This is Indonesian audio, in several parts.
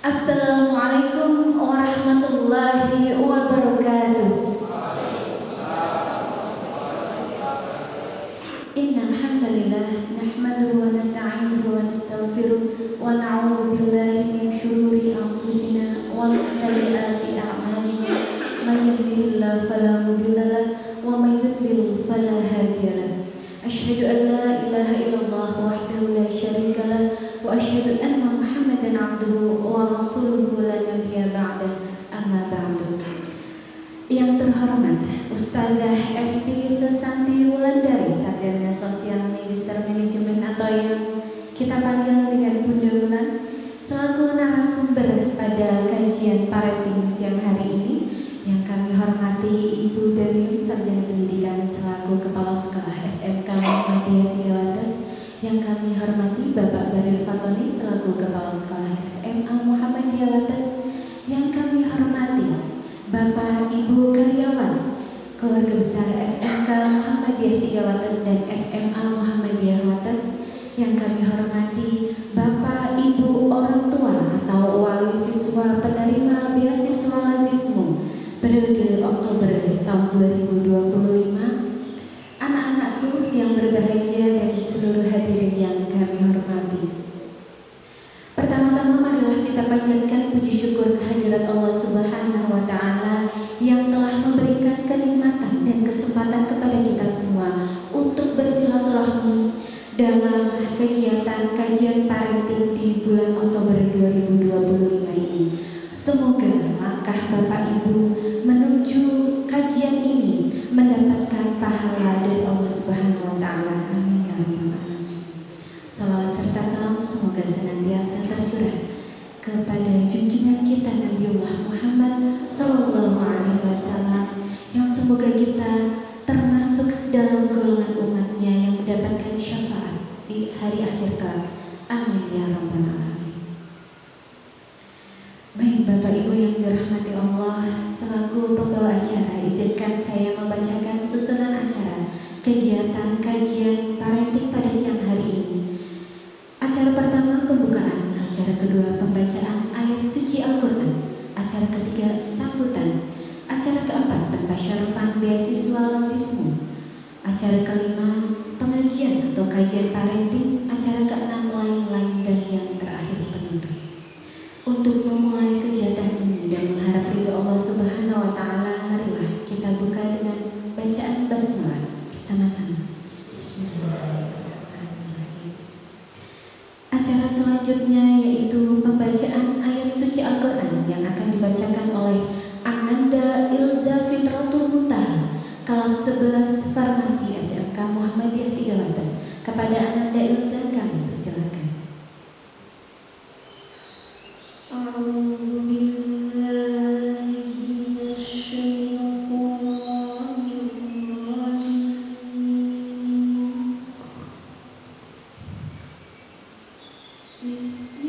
Assalamualaikum warahmatullahi wabarakatuh. Innal hamdalillah nahmaduhu wa nasta'inuhu wa nastaghfiruh wa na'udzu billahi min shururi anfusina wa min sayyiati a'malina. May yahdihillahu fala mudilla lahu wa may yudlil fala hadiya lahu. Asyhadu an la ilaha illallah wahdahu la syarika lahu wa asyhadu anna Muhammadan abduhu wa rasuluhu la nabiyya ba'dah. Amma ba'du. Yang terhormat Ustazah Esti Sesanti Wulandari, Sarjana Sosial Magister Manajemen atau yang kita panggil dengan Bunda Wulan, selaku narasumber pada kajian parenting siang hari ini. Yang kami hormati Ibu Darim, Sarjana Pendidikan selaku Kepala Sekolah SMK Muhammadiyah 3 Wates. Yang kami hormati Bapak Baril Fatoni selaku Kepala Sekolah SMA Muhammadiyah Wates. Yang kami hormati Bapak Ibu karyawan keluarga besar SMK Muhammadiyah 3 Wates dan SMA Muhammadiyah Wates. Yang kami hormati Bapak Ibu orang tua atau wali siswa penerima beasiswa Lazismu periode Oktober tahun 2025, anak-anakku yang berbahagia dan seluruh hadirin yang kami hormati. Pertama-tama marilah kita panjatkan puji syukur kehadirat Allah Subhanahu wa Ta'ala yang telah memberikan kenikmatan dan kesempatan kepada kita semua untuk bersilaturahmi dalam kegiatan kajian parenting di bulan Oktober 2025 ini. Semoga langkah Bapak Ibu menuju kajian ini mendapatkan pahala dari Allah Subhanahu wa Ta'ala. Amin ya rabbal alamin. Salawat serta salam semoga senantiasa tercurah kepada junjungan kita Nabiullah Muhammad sallallahu alaihi wasallam, yang semoga kita termasuk dalam golongan umatnya yang mendapatkan syafaat di hari akhir kelak. Amin ya rabbal alamin. Baik Bapak Ibu yang dirahmati Allah, selaku pembawa acara, izinkan saya membacakan susunan acara kegiatan kajian parenting pada siang hari ini. Acara pertama pembukaan, acara kedua pembacaan ayat suci Al-Quran, acara ketiga sambutan, acara keempat pentasyarufan beasiswa Lazismu, acara kelima pengajian atau kajian parenting, acara keenam lain-lain, dan yang terakhir penutup. Untuk memulai kegiatan ini dan mengharap ridho Allah Subhanahu wa Ta'ala, marilah kita buka dengan bacaan basmalah bersama-sama. Bismillahirrahmanirrahim. Acara selanjutnya yaitu pembacaan ayat suci Al-Quran yang akan dibacakan oleh Ananda Ilza Fitratul Muntaha, kelas 11 Farmasi SMK Muhammadiyah 3 Wates. Kepada Ananda Ilza kami persilakan. يشكر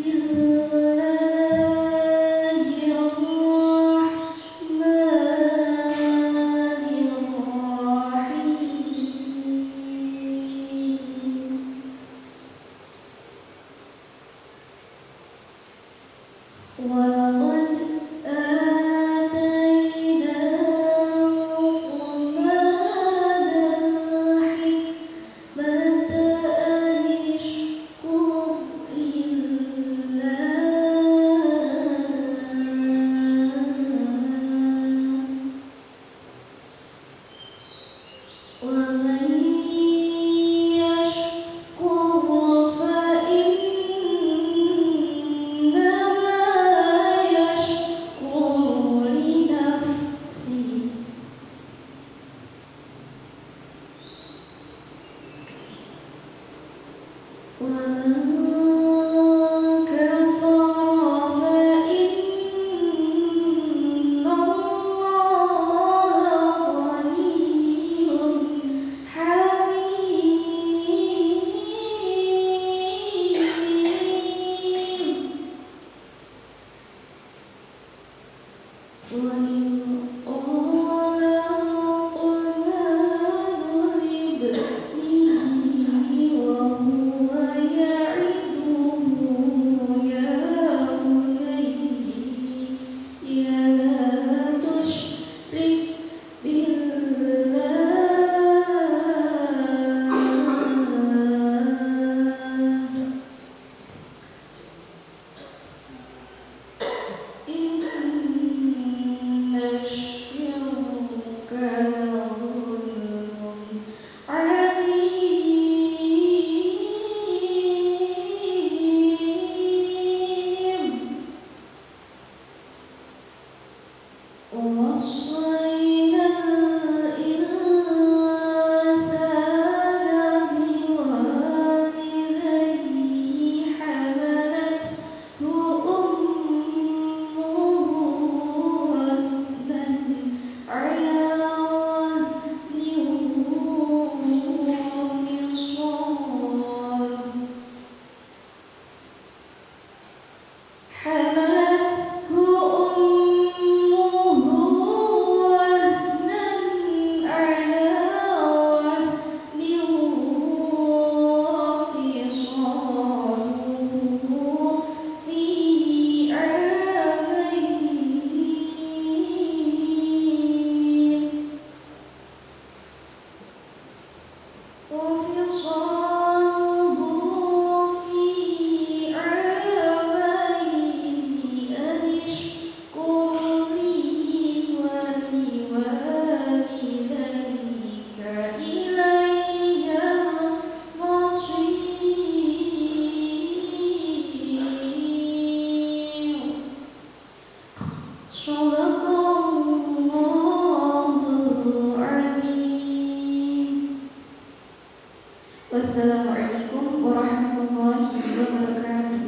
Wassalamualaikum warahmatullahi wabarakatuh.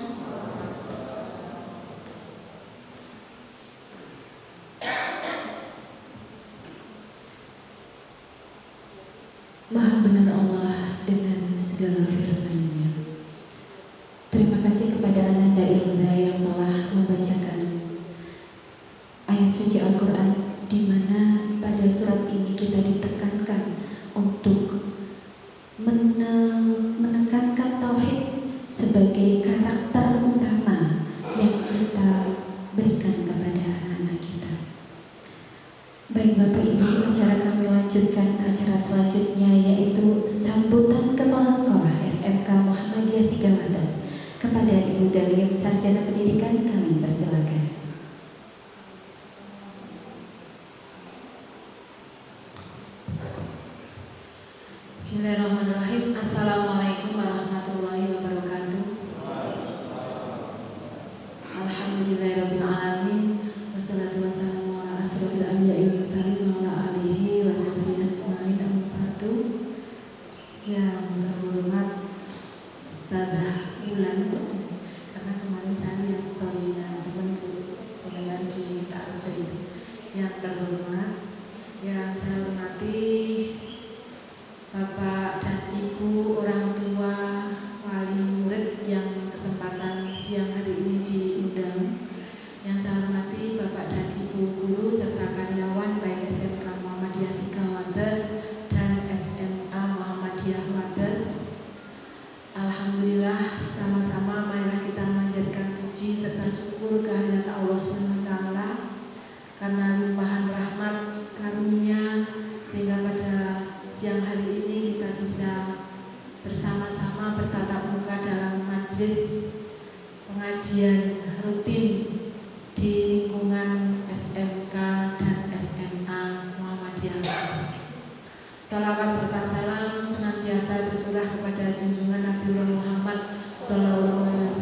Maha benar Allah dengan segala firman-Nya. Terima kasih kepada Ananda Ilza yang telah membacakan ayat suci Al-Quran, di mana pada surat ini kita ditekankan untuk menekankan tauhid sebagai karakter utama yang kita berikan kepada anak-anak kita. Baik Bapak Ibu, acara kami lanjutkan acara selanjutnya, yaitu sambutan Kepala Sekolah SMK Muhammadiyah 3 Wates. Kepada Ibu Dalim, Sarjana Pendidikan, kami persilakan. Bismillahirrahmanirrahim. Assalamualaikum warahmatullahi wabarakatuh. Alhamdulillahirabbil alamin. Wassalatu wassalamu ala asrofil anbiya'i wal mursalin wa ala alihi wa sahbihi ajma'in, amma ba'du. Yang terhormat Ustazah Ulan, karena kemarin saya lihat story-nya temanku dengan di Arja itu. Yang terhormat, yang saya hormati Bapak dan Ibu, orang tua, wali murid yang kesempatan siang hari ini diundang. Yang saya hormati Bapak dan Ibu guru serta karyawan baik SMK Muhammadiyah 3 Wates dan SMA Muhammadiyah Wates. Alhamdulillah, sama-sama marilah kita memanjatkan puji serta syukur kehadirat Allah SWT karena limpahan rahmat karunia, sehingga pada siang hari ini kita bisa bersama-sama bertatap muka dalam majelis pengajian rutin di lingkungan SMK dan SMA Muhammadiyah Wates. Salawat serta salam senantiasa tercurah kepada junjungan Nabiullah Muhammad SAW.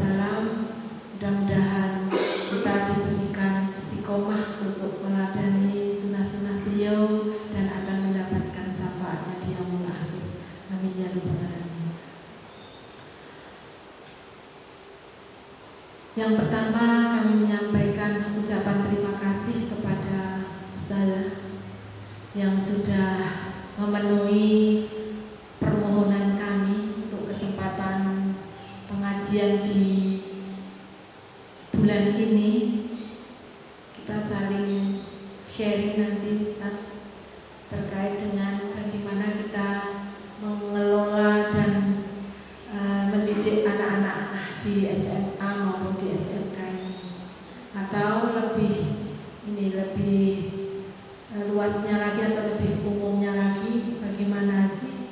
Mudah-mudahan kita diberikan istiqomah untuk meladani sunnah-sunnah beliau dan akan mendapatkan syafaatnya di yaumul akhir. Amin ya rabbal alamin. Yang pertama, kami menyampaikan ucapan terima kasih kepada Ustazah yang sudah memenuhi permohonan kami untuk kesempatan pengajian di bulan ini. Kita saling sharing nanti terkait dengan bagaimana kita mengelola dan mendidik anak-anak di SMA maupun di SMK ini, atau lebih luasnya lagi atau lebih umumnya lagi, bagaimana sih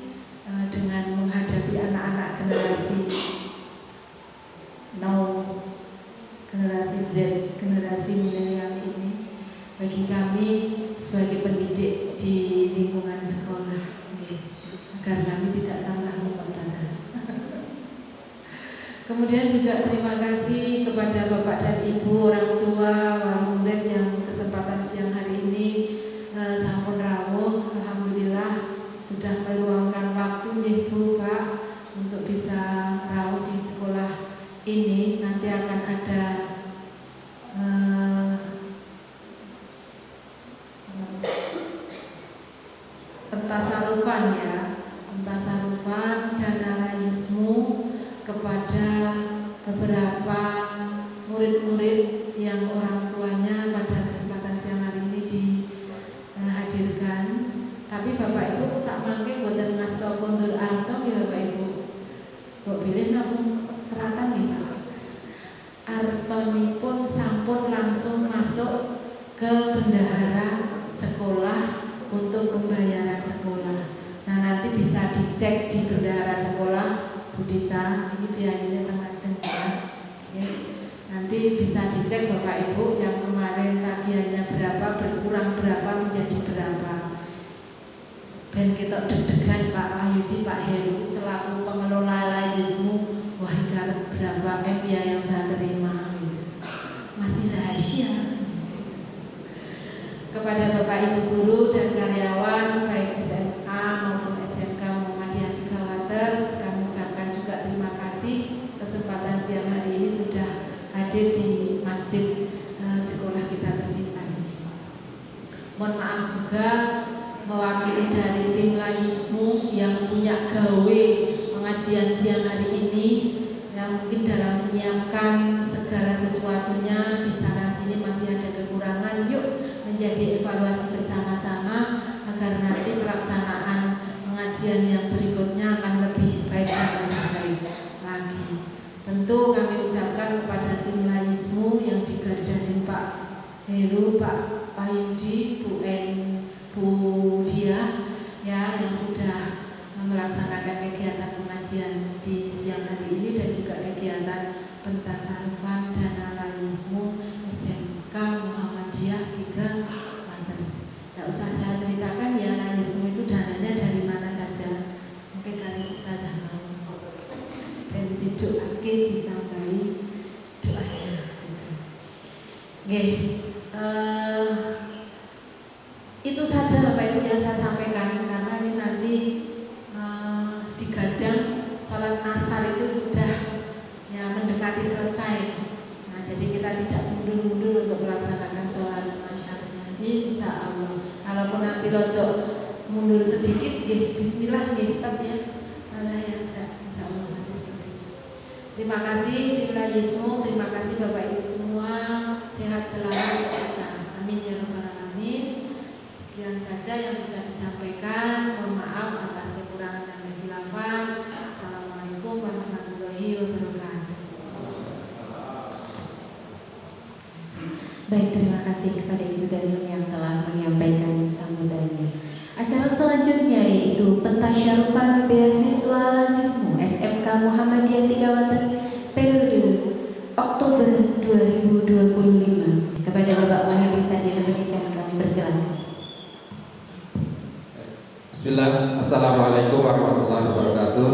dengan menghadapi anak-anak generasi now, generasi Z, generasi milenial ini. Bagi kami sebagai pendidik di lingkungan sekolah, agar kami tidak tambah memperdalam. Kemudian juga terima kasih kepada Bapak dan Ibu, orang tua, wali murid yang kesempatan siang hari ini sampun rawuh. Alhamdulillah sudah meluangkan waktu Ibu Pak untuk bisa rawuh di sekolah ini. Nanti akan ada pentasarufan dan analismu kepada beberapa murid-murid yang orang tuanya pada kesempatan siang hari ini dihadirkan. Tapi Bapak Ibu sak mangke boten ngasta kondur arto ya Bapak Ibu. Mbok bilih namung seratan nggih Pak. Artonipun sampun langsung masuk ke bendahara sekolah untuk pembayaran sekolah. Nah nanti bisa dicek di bendahara sekolah Bu Dita, ini biayanya tengah jengkal ya. Nanti bisa dicek Bapak Ibu yang kemarin tagihannya berapa, berkurang berapa, menjadi berapa. Ben kita deg-degan Pak Wahyudi, Pak Heru selaku pengelola Layismu, wah ini berapa M ya yang saya terima, masih rahasia. Kepada Bapak Ibu guru dan karyawan baik SMA maupun SMK Muhammadiyah 3 Wates, kami ucapkan juga terima kasih kesempatan siang hari ini sudah hadir di masjid sekolah kita tercinta ini. Mohon maaf juga mewakili dari tim Layismu yang punya gawe pengajian siang hari ini, yang mungkin dalam menyiapkan segala sesuatunya di sana sini masih ada kekurangan. Yuk menjadi evaluasi bersama-sama agar nanti pelaksanaan pengajian yang berikutnya akan lebih baik dan lebih baik lagi. Tentu kami ucapkan kepada tim Layismu yang digarisbawahi Pak Heru, Pak Wahyudi, Bu Dia ya, yang sudah melaksanakan kegiatan pengajian di siang hari ini dan juga kegiatan pentasarufan dana Layismu SMK Muhammadiyah 3 Wates. Tidak usah saya ceritakan ya, Layismu itu dananya dari mana saja. Mungkin kalian Ustazah mau dan didoakan, ditambahi doanya. Itu saja Bapak Ibu yang saya sampaikan, karena ini nanti digadang salat asar itu sudah ya mendekati selesai. Nah, jadi kita tidak mundur-mundur untuk melaksanakan sholat asyarnya. Insya Allah. Kalaupun nanti rodok mundur sedikit, Bismillah, tetap ya. Insya Allah nanti seperti itu. Terima kasih tim Layismu, terima kasih Bapak Ibu semua, sehat selalu kita. Amin ya rabbal alamin. Sekian saja yang bisa disampaikan. Mohon maaf atas kekurangan dan kehilafan. Assalamualaikum warahmatullahi wabarakatuh. Baik, terima kasih kepada Ibu Danun yang telah menyampaikan sambutannya. Acara selanjutnya yaitu pentasyarupan beasiswa Layismu SMK Muhammadiyah 3 Wates periode Oktober 2025. Kepada Bapak Mahir Sarjana Pendidikan kami persilakan. Bismillah, Assalamualaikum warahmatullahi wabarakatuh.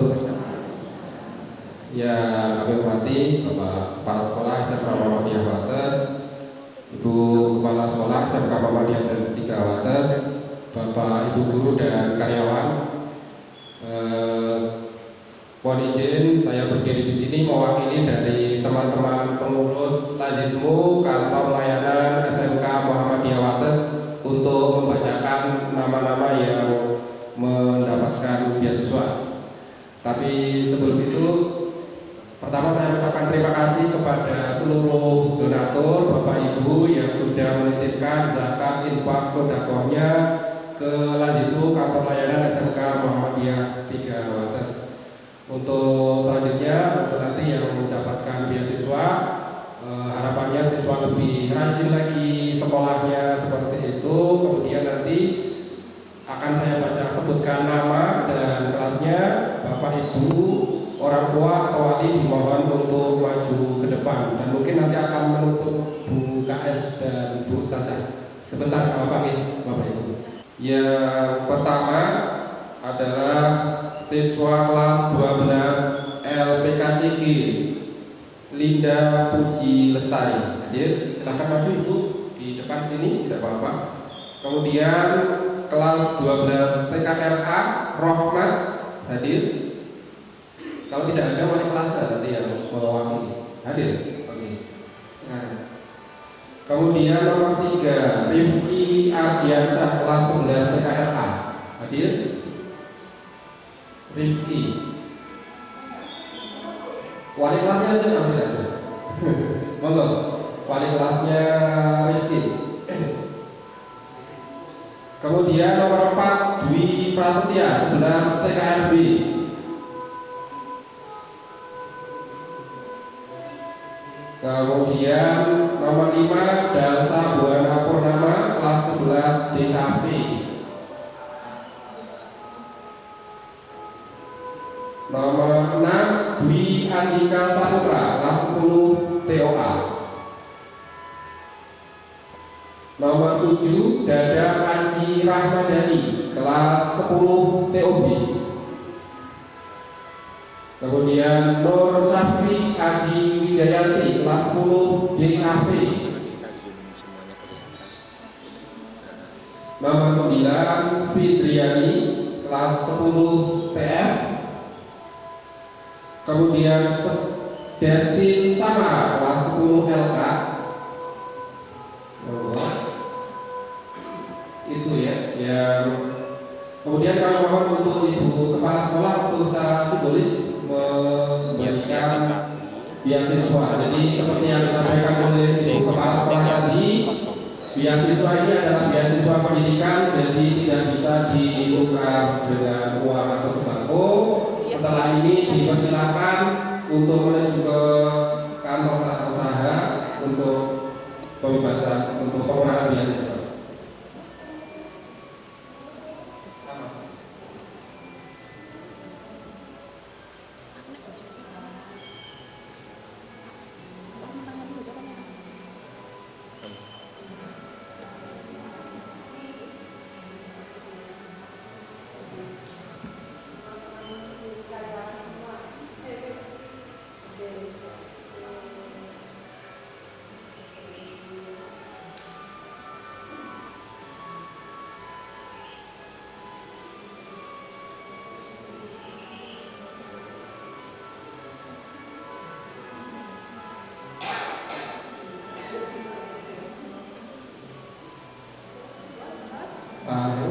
Ya, kami hormati Bapak Kepala Sekolah SMK Muhammadiyah Wates, Ibu Kepala Sekolah SMK Muhammadiyah 3 Wates, Bapak Ibu guru dan karyawan. Mohon izin saya berdiri di sini mewakili dari teman-teman pengurus Layismu kantor layanan SMK Muhammadiyah Wates untuk membacakan nama-nama yang mendapatkan beasiswa. Tapi sebelum itu, pertama saya ucapkan terima kasih kepada seluruh donatur, Bapak Ibu yang sudah menitipkan zakat infak sedekahnya ke Layismu kantor layanan SMK Muhammadiyah 3 Wates. Untuk selanjutnya, untuk nanti yang mendapatkan beasiswa, harapannya siswa lebih rajin lagi sekolahnya seperti itu. Kemudian nanti akan saya baca sebutkan nama dan kelasnya. Bapak Ibu, orang tua atau wali dimohon untuk maju ke depan, dan mungkin nanti akan menutup Bu KS dan Bu Ustazah. Sebentar Bapak Ibu. Yang pertama adalah siswa kelas 12 LPK3 Linda Puji Lestari. Hadir, silakan maju Ibu di depan sini, tidak apa-apa. Kemudian kelas 12 TKRA Rohmat hadir. Kalau tidak ada wali kelasnya nanti yang mewakili. Hadir. Oke. Silakan. Kemudian nomor 3 Rifki Ardiansyah kelas 11 TKRA. Hadir. Rifki. Wali kelasnya aja kalau tidak ada. Monggo, wali kelasnya Rifki. Kemudian nomor 4 Dwi Prasetya 11 TKRB. Kemudian nomor 5 Dalsa Buana Purnama kelas 11 DKP. Nomor 6 Dwi Andika Saputra kelas 10 TOA. Nomor 7 Dada Aji Rahmadani kelas 10 TOB. Kemudian Nur Syafri Adi Wijayanti kelas 10 DKV. Nomor 9 Fitriani kelas 10 TF. Kemudian Destin Sama kelas 10 LK. Itu ya yang kemudian kami mohon untuk Ibu Kepala Sekolah untuk secara simbolis memberikan beasiswa. Jadi seperti yang disampaikan oleh Ibu Kepala Sekolah tadi, beasiswa ini adalah beasiswa pendidikan, jadi tidak bisa ditukar dengan uang atau sembako. Setelah ini dipersilakan untuk menuju ke kantor tata usaha untuk pembebasan untuk pengurangan beasiswa.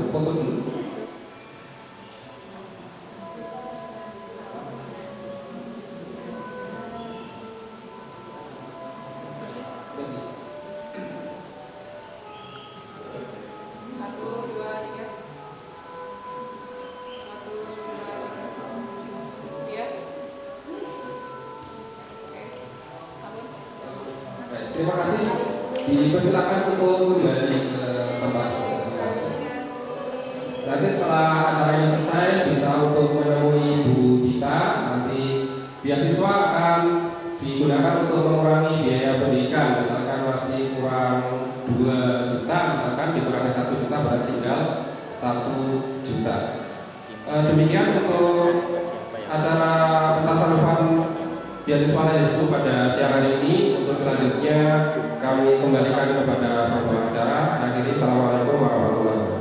Foto dulu. Terima kasih. Dipersilakan untuk kembali ke tempat. Nanti setelah acara ini selesai bisa untuk menemui Bu Dita. Nanti beasiswa akan digunakan untuk mengurangi biaya pendidikan. Misalkan masih kurang 2 juta, misalkan dikurangi 1 juta berarti tinggal 1 juta. Demikian untuk acara pentasarupan beasiswa Lazismu pada siang hari ini. Untuk selanjutnya kami kembalikan kepada pembawa acara. Akhiri, assalamualaikum warahmatullahi wabarakatuh.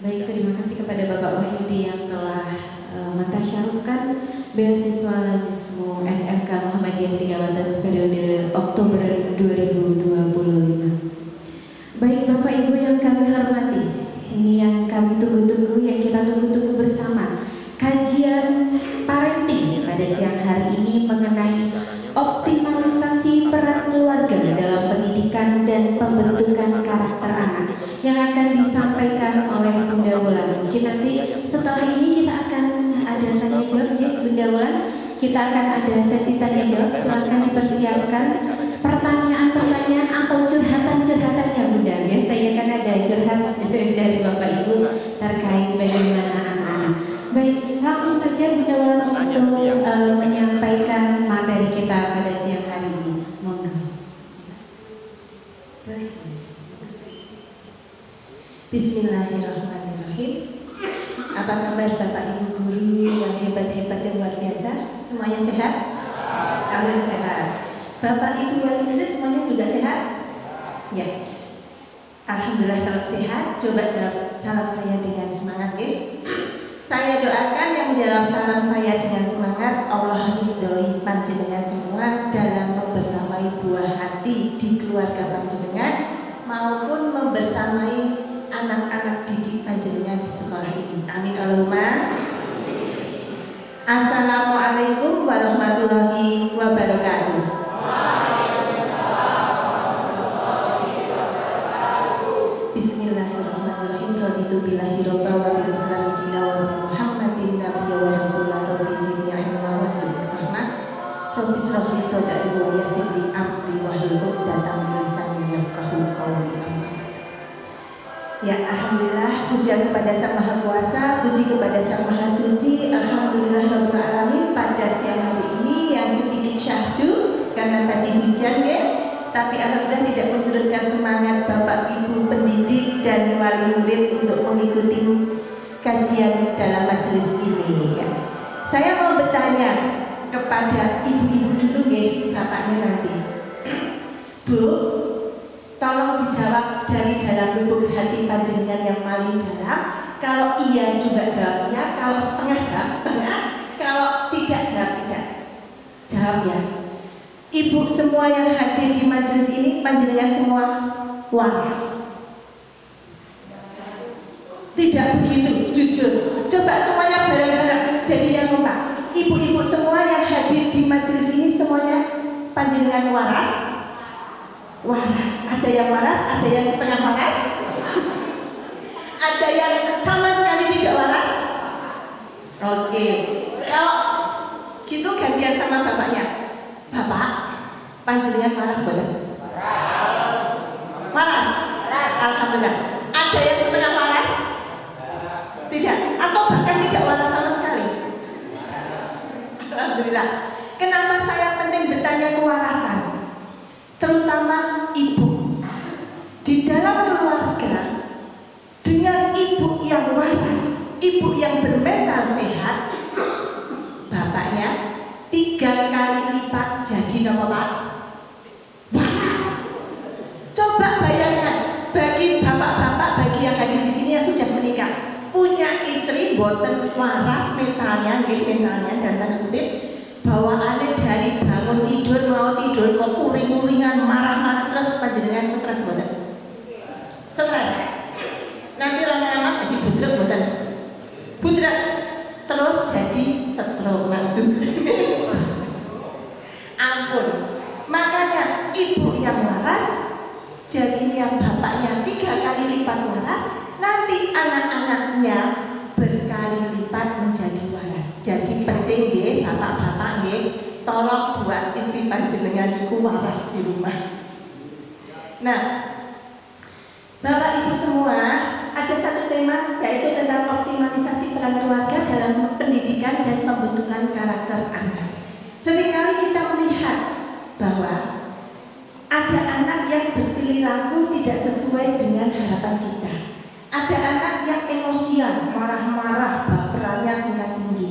Baik, terima kasih kepada Bapak Wahyudi yang telah mentasyarufkan beasiswa Lazismu SMK Muhammadiyah Tiga Batas periode Oktober 2025. Baik Bapak Ibu yang kami hormati, ini yang kami tunggu-tunggu, yang kita tunggu-tunggu bersama, kajian parenting pada siang hari ini mengenai optimalisasi peran keluarga dalam pendidikan dan pembentukan karakter anak yang akan disampaikan oleh Bunda Wulan. Mungkin nanti setelah ini kita akan ada tanya jawab, Bunda Wulan. Kita akan ada sesi tanya jawab. Silakan dipersiapkan pertanyaan-pertanyaan atau curhatan-curhatannya Bunda. Biasanya kan ada curhat dari Bapak Ibu terkait bagaimana anak-anak. Baik, langsung saja Bunda Wulan untuk menyampaikan materi kita pada siang hari ini. Monggo. Bismillahirrahmanirrahim. Apa kabar Bapak Ibu guru yang hebat-hebat yang luar biasa? Semuanya sehat? Alhamdulillah sehat. Bapak Ibu wali murid semuanya juga sehat? Ya. Alhamdulillah kalau sehat. Coba jawab salam saya dengan semangat ya. Saya doakan yang menjawab salam saya dengan semangat, Allah ridhoi panjenengan semua dalam membersamai buah hati di keluarga panjenengan maupun membersamai anak-anak didik panjenengan di sekolah ini. Amin Allahumma. Assalamualaikum warahmatullahi isroh li sodri wa yassir li amri wahlul 'uqdatam min lisani yafqahu qawli. Ya, alhamdulillah, puja kepada Sang Maha Kuasa, puji kepada Sang Maha Suci. Alhamdulillah rabbil alamin, pada siang hari ini yang sedikit syahdu karena tadi hujan ya. Tapi alhamdulillah tidak menyurutkan semangat Bapak Ibu pendidik dan wali murid untuk mengikuti kajian dalam majelis ini ya. Saya mau bertanya kepada ibu-ibu dulu ya, bapaknya nanti. Bu, tolong dijawab dari dalam lubuk hati panjenengan yang paling dalam. Kalau iya juga jawab iya, kalau setengah jawab setengah, kalau tidak jawab tidak. Jawab ya. Ibu semua yang hadir di majelis ini panjenengan semua waras. Tidak begitu, jujur. Coba semuanya bareng-bareng jadi yang kompak. Ibu-ibu semua yang hadir di majelis ini semuanya panjenengan waras? Waras. Ada yang waras, ada yang setengah waras, ada yang sama sekali tidak waras. Oke. Kalau gitu gantian sama bapaknya. Bapak, panjenengan waras betul? Waras. Alhamdulillah. Ada yang setengah waras? Tidak. Atau bahkan tidak waras sama sekali? Alhamdulillah. Kenapa saya penting bertanya kewarasan? Terutama ibu. Di dalam keluarga, dengan ibu yang waras, ibu yang bermental sehat, bapaknya 3 kali lipat jadi nomor Pak waras. Coba bayangkan bagi bapak-bapak, bagi yang hadir di sini yang sudah menikah, punya istri boten waras mentalnya, mentalnya dan tanda kutip, bawaannya dari bangun tidur mau tidur kok uring-uringan, marah-marah terus panjenengan stres boten? Stres. Nanti lama-lama jadi budrek boten? Budrek. Terus jadi stroke. Ampun. Makanya ibu yang waras jadinya bapaknya 3 kali lipat waras, nanti anak-anaknya berkali lipat menjadi waras. Jadi penting nggih bapak-bapak nggih, tolong buat istri panjenengan iku waras di rumah. Nah, Bapak Ibu semua, ada satu tema yaitu tentang optimalisasi peran keluarga dalam pendidikan dan pembentukan karakter anak. Seringkali kita melihat bahwa ada anak yang berperilaku tidak sesuai dengan harapan kita. Ada anak yang emosian, marah-marah, baperannya tingkat tinggi.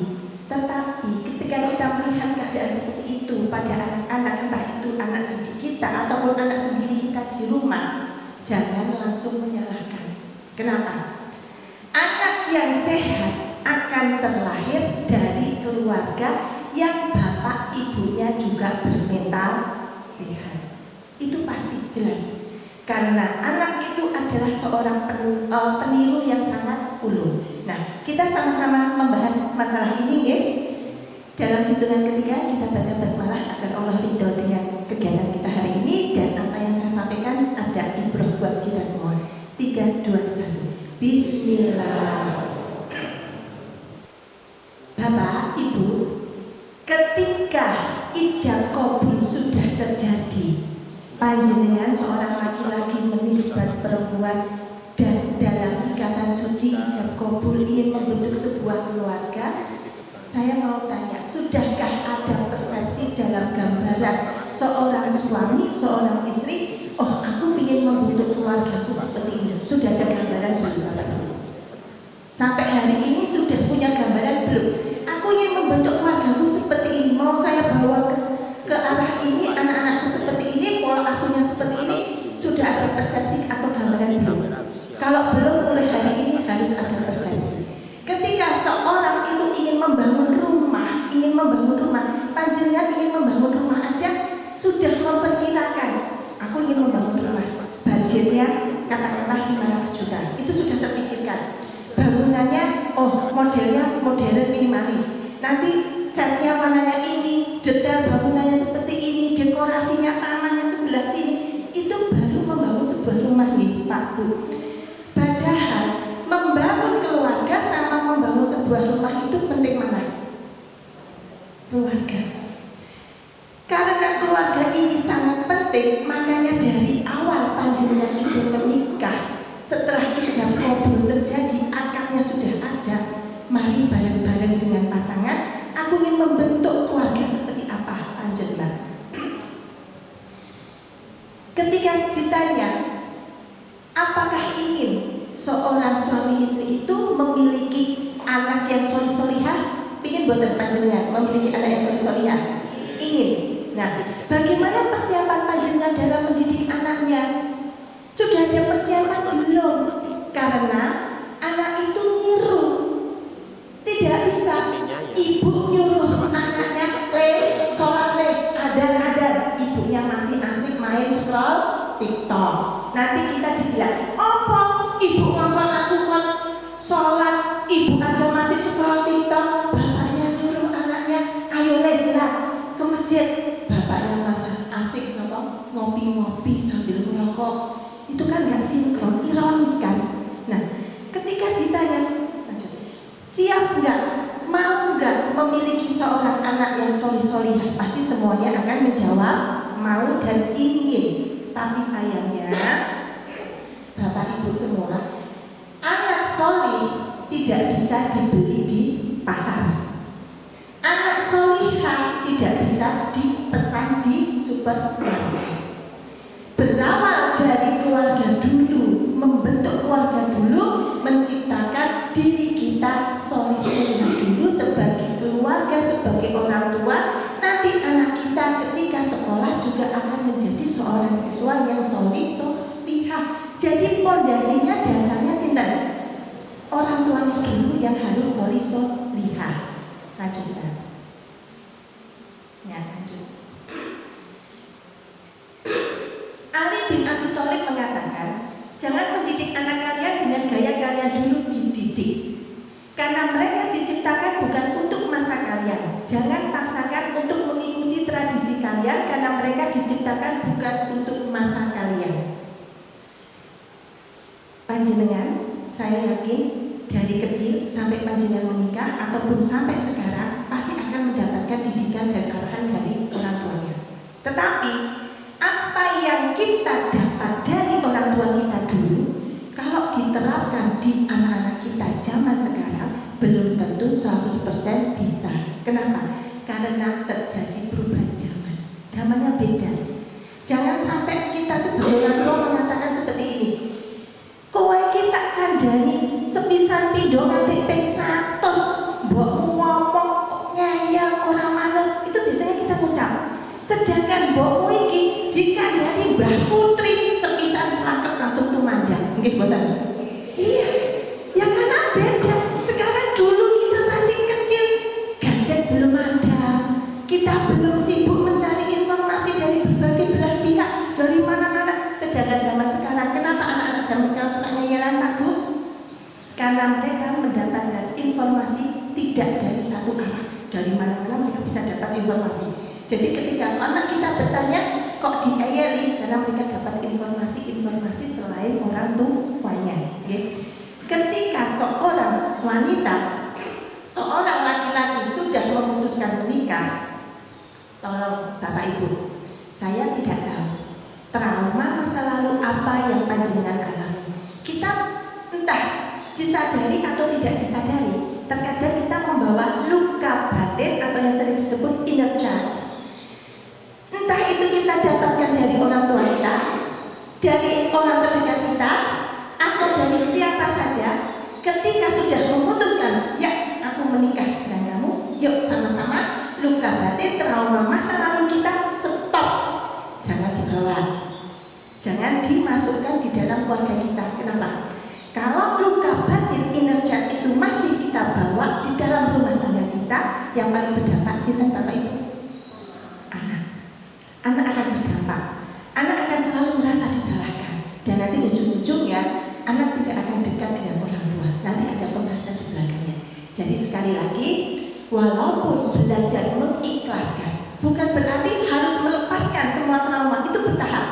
Tetapi ketika kita melihat keadaan seperti itu pada anak-anak, entah itu anak didik kita ataupun anak sendiri kita di rumah, jangan langsung menyalahkan. Kenapa? Anak yang sehat akan terlahir dari keluarga yang bapak ibunya juga bermental sehat. Itu pasti jelas. Karena anak itu adalah seorang peniru yang sangat ulung. Nah, kita sama-sama membahas masalah ini ya. Dalam hitungan ketiga kita baca basmalah agar Allah ridho dengan kegiatan kita hari ini, dan apa yang saya sampaikan ada ibrah buat kita semua. 3, 2, 1. Bismillah. Bapak, Ibu, ketika ijab kabul sudah terjadi, panjenengan seorang laki-laki menisbat perempuan dan dalam ikatan suci ijab kabul ingin membentuk sebuah keluarga, saya mau tanya, sudahkah ada persepsi dalam gambaran seorang suami, seorang istri, oh aku ingin membentuk keluargaku seperti ini? Sudah ada gambaran belum Bapak Ibu? Sampai hari ini sudah punya gambaran belum? Aku ingin membentuk keluargaku seperti ini, mau saya bawa ke arah ini, anak-anakku seperti ini, pola asuhnya seperti ini. Sudah ada persepsi atau gambaran belum? Kalau belum, mulai hari ini harus ada persepsi. Ketika seorang itu ingin membangun rumah, panjenengan ingin membangun rumah aja sudah memperkirakan, aku ingin membangun rumah, budgetnya katakanlah 500 juta, itu sudah terpikirkan. Bangunannya, oh modelnya modern minimalis, nanti catnya warnanya ini, detail bangunannya seperti ini, dekorasinya tamannya sebelah sini, itu baru membangun sebuah rumah nih Pak Bu. Padahal membangun keluarga sama membangun sebuah rumah itu penting mana? Keluarga. ini sangat penting, makanya dari awal panjenengan itu menikah. Setelah ijab kabul terjadi, akadnya sudah ada. Mari bareng-bareng dengan pasangan, aku ingin membentuk keluarga seperti apa, panjenengan. Ketika ditanya, apakah ingin seorang suami istri itu memiliki anak yang solih-solihah? Ingin buatan panjenengan memiliki anak yang solih-solihah? Ingin. Nah, bagaimana persiapan panjenengan dalam mendidik anaknya? Sudah ada persiapan belum? Karena anak itu niru. Tidak bisa ibu nyuruh anaknya sholat adhan. Ibunya masih asik main scroll TikTok. Nanti kita dibilang, apa ibu ngomong aku kan sholat, ibu aja masih scroll TikTok. Bapaknya nyuruh anaknya, ayo lah ke masjid. Bapaknya masa asik ngopi-ngopi sambil ngerokok. Itu kan gak sinkron, ironis kan. Nah, ketika ditanya, siap nggak, mau nggak memiliki seorang anak yang solih-solihah, pasti semuanya akan menjawab mau dan ingin. Tapi sayangnya, Bapak Ibu semua, anak solih tidak bisa dibeli di pasar. Anak solihah tidak bisa dipesan di supermarket. Berawal dari keluarga dulu, membentuk keluarga dulu, menciptakan diri kita solih-solihah dulu sebagai keluarga, sebagai orang tua. Nanti anak kita ketika sekolah juga akan menjadi seorang siswa yang solih-solihah. Jadi pondasinya, dasarnya sinten? Orang tuanya dulu yang harus solih-solihah. Lanjutkan. Ya, lanjut. Ali bin Abi Thalib mengatakan, jangan mendidik anak kalian dengan gaya kalian dulu dididik, karena mereka diciptakan bukan untuk masa kalian. Jangan paksakan untuk mengikuti tradisi kalian, karena mereka diciptakan bukan untuk masa kalian. Panjenengan, saya yakin dari kecil sampai panjenengan menikah ataupun sampai sekarang pasti akan mendapatkan didikan dan arahan dari orang tuanya. Tetapi apa yang kita dapat dari orang tua kita dulu, kalau diterapkan di anak-anak kita zaman sekarang, belum tentu 100% bisa. Kenapa? Karena terjadi perubahan zaman. Zamannya beda. Jangan sampai kita sebagai orang tua mengatakan seperti ini, kowe kita kandhani sepisan pindho nganti ping 100, mbokmu ngomong ngeyel ora manut. Itu biasanya kita ngucap. Sedangkan mbokmu iki dikandhani Mbah Putri sepisan celakep langsung tumandang. Nggih mboten? Iya. Ya karena beda. Sekarang dulu kita masih kecil, gadget belum ada. Kita belum sibuk mencari informasi dari berbagai belah pihak, dari mana-mana. Sedangkan zaman sekarang, kenapa anak-anak zaman sekarang suka ngeyelan, Pak Bu? Karena mereka mendapatkan informasi tidak dari satu arah. Dari mana-mana mereka bisa dapat informasi. Jadi ketika anak kita bertanya, kok diayeli? Karena mereka dapat informasi-informasi selain orang tuanya. Ketika seorang wanita, seorang laki-laki sudah memutuskan menikah, tolong Bapak Ibu, saya tidak tahu trauma masa lalu apa yang panjenengan alami. Kita entah disadari atau tidak disadari, terkadang kita membawa luka batin atau yang sering disebut inner child. Entah itu kita dapatkan dari orang tua kita, dari orang terdekat kita, atau dari siapa saja. Ketika sudah memutuskan, ya aku menikah dengan kamu, yuk sama-sama, luka batin, trauma masa lalu kita stop. Jangan dibawa, jangan dimasukkan di dalam keluarga kita. Kenapa? Kalau luka batin inner child itu masih kita bawa di dalam rumah tangga kita, yang paling berdampak sinten Bapak Ibu? Anak akan berdampak. Anak akan selalu merasa disalahkan, dan nanti ujung-ujungnya anak tidak akan dekat dengan orang tua. Nanti ada pembahasan di belakangnya. Jadi sekali lagi, walaupun belajar mengikhlaskan, bukan berarti harus melepaskan semua trauma. Itu bertahap.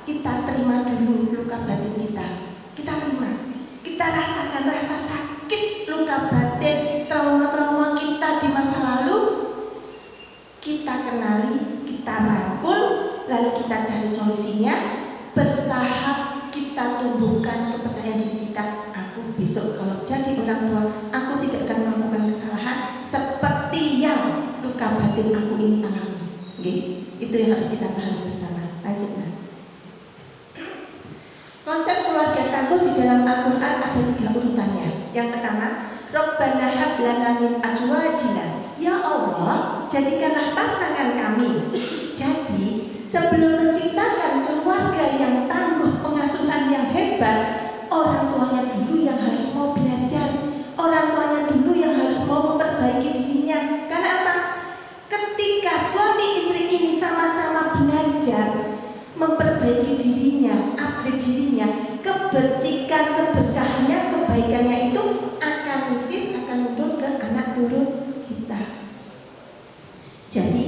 Kita terima dulu luka batin kita. Kita terima. Kita rasakan rasa sakit luka batin, trauma-trauma kita di masa lalu. Kita kenali, kita rangkul, lalu kita cari solusinya, bertahap kita tumbuhkan kepercayaan diri kita. Aku besok kalau jadi orang tua, aku tidak akan melakukan kesalahan seperti yang luka batin aku ini alami. Itu yang harus kita pahami bersama. Lanjutlah. Konsep keluarga tangguh di dalam Al-Quran ada 3 urutannya. Yang pertama, Rabbana hab lana min azwajina. Ya Allah, jadikanlah pasangan kami. Jadi, sebelum menciptakan keluarga yang tangguh, pengasuhan yang hebat, orang tuanya dulu yang harus mau belajar. Orang tuanya dulu yang harus mau memperbaiki dirinya. Karena apa? Ketika suami istri ini sama-sama belajar memperbaiki dirinya, upgrade dirinya, kebercikan, keberkahannya, kebaikannya itu akan nitis, akan muncul ke anak turun kita. Jadi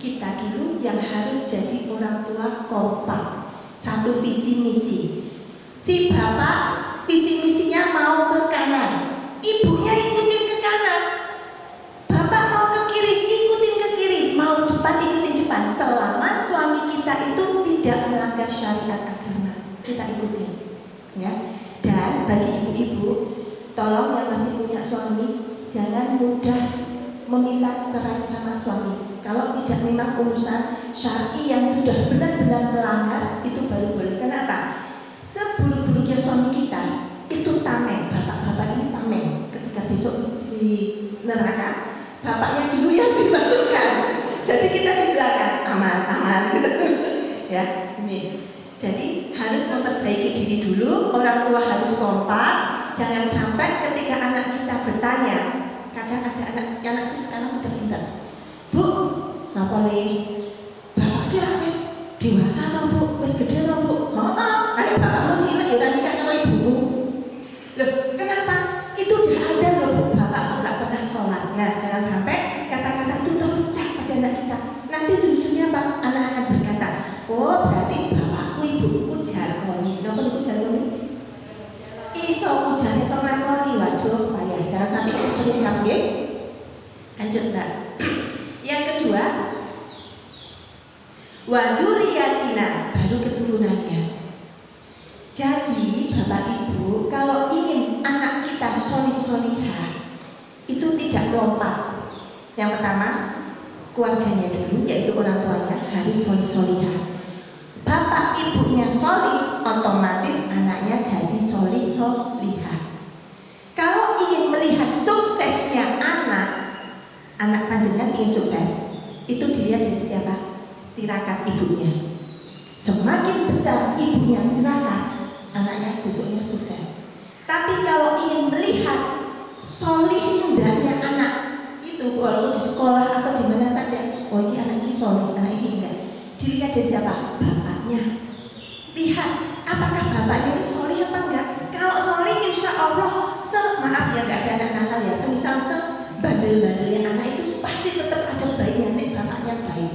kita dulu yang harus jadi orang tua kompak, satu visi misi. Si bapak visi misinya mau ke kanan, ibunya ikutin ke kanan. Bapak mau ke kiri, ikutin ke kiri. Mau depan, ikutin depan. Selama suami kita itu tidak melanggar syariat agama, kita ikutin, ya. Dan bagi ibu-ibu, tolong yang masih punya suami, jangan mudah meminta cerai sama suami. Kalau tidak memang urusan syar'i yang sudah benar-benar melanggar, itu baru boleh. Kenapa? Seburuk-buruknya suami kita itu tameng. Bapak-bapak ini tameng. Ketika besok di neraka, bapaknya dulu yang dimasukkan. Jadi kita di belakang aman gitu. Ya, ini. Jadi harus memperbaiki diri dulu. Orang tua harus kompak. Jangan sampai ketika anak kita bertanya, kadang ada anakku sekarang udah pintar. Bu, napa nih? Bapak kira wis dewasa atau bu? Wis gede atau bu? Ada bapakmu cilik ya nikah sama ibumu. Loh, kenapa? Itu udah ada loh bu, bapakku nggak pernah sholat. Nah, jangan sampai kata-kata itu terucap pada anak kita. Nanti ujung-ujungnya apa? Anak akan berkata, oh berarti bapakku ibuku jargoni. Napa niku jargoni? Iso ujane iso nglakoni. Waduh, payah. Jangan sampai itu terucap nggih. Lanjut, Mbak. Yang kedua, waduriyatina, baru keturunannya. Jadi Bapak Ibu, kalau ingin anak kita solih-solihah, itu tidak lompat. Yang pertama, keluarganya dulu, yaitu orang tuanya harus solih-solihah. Bapak ibunya solih, otomatis anaknya jadi solih-solihah. Kalau ingin melihat suksesnya anak panjenengan ingin sukses, itu dilihat dari siapa? Tirakat ibunya. Semakin besar ibunya tirakat, anaknya besoknya sukses. Tapi kalau ingin melihat solih tidaknya anak itu, walaupun di sekolah atau di mana saja, oh ini anak ini solih, anak ini enggak, dilihat dari siapa? Bapaknya. Lihat apakah bapaknya ini solih apa enggak. Kalau solih, insya Allah, maaf ya enggak ada anak nakal ya, semisal bandel-bandelnya anak itu pasti tetap ada baiknya, nek bapaknya baik.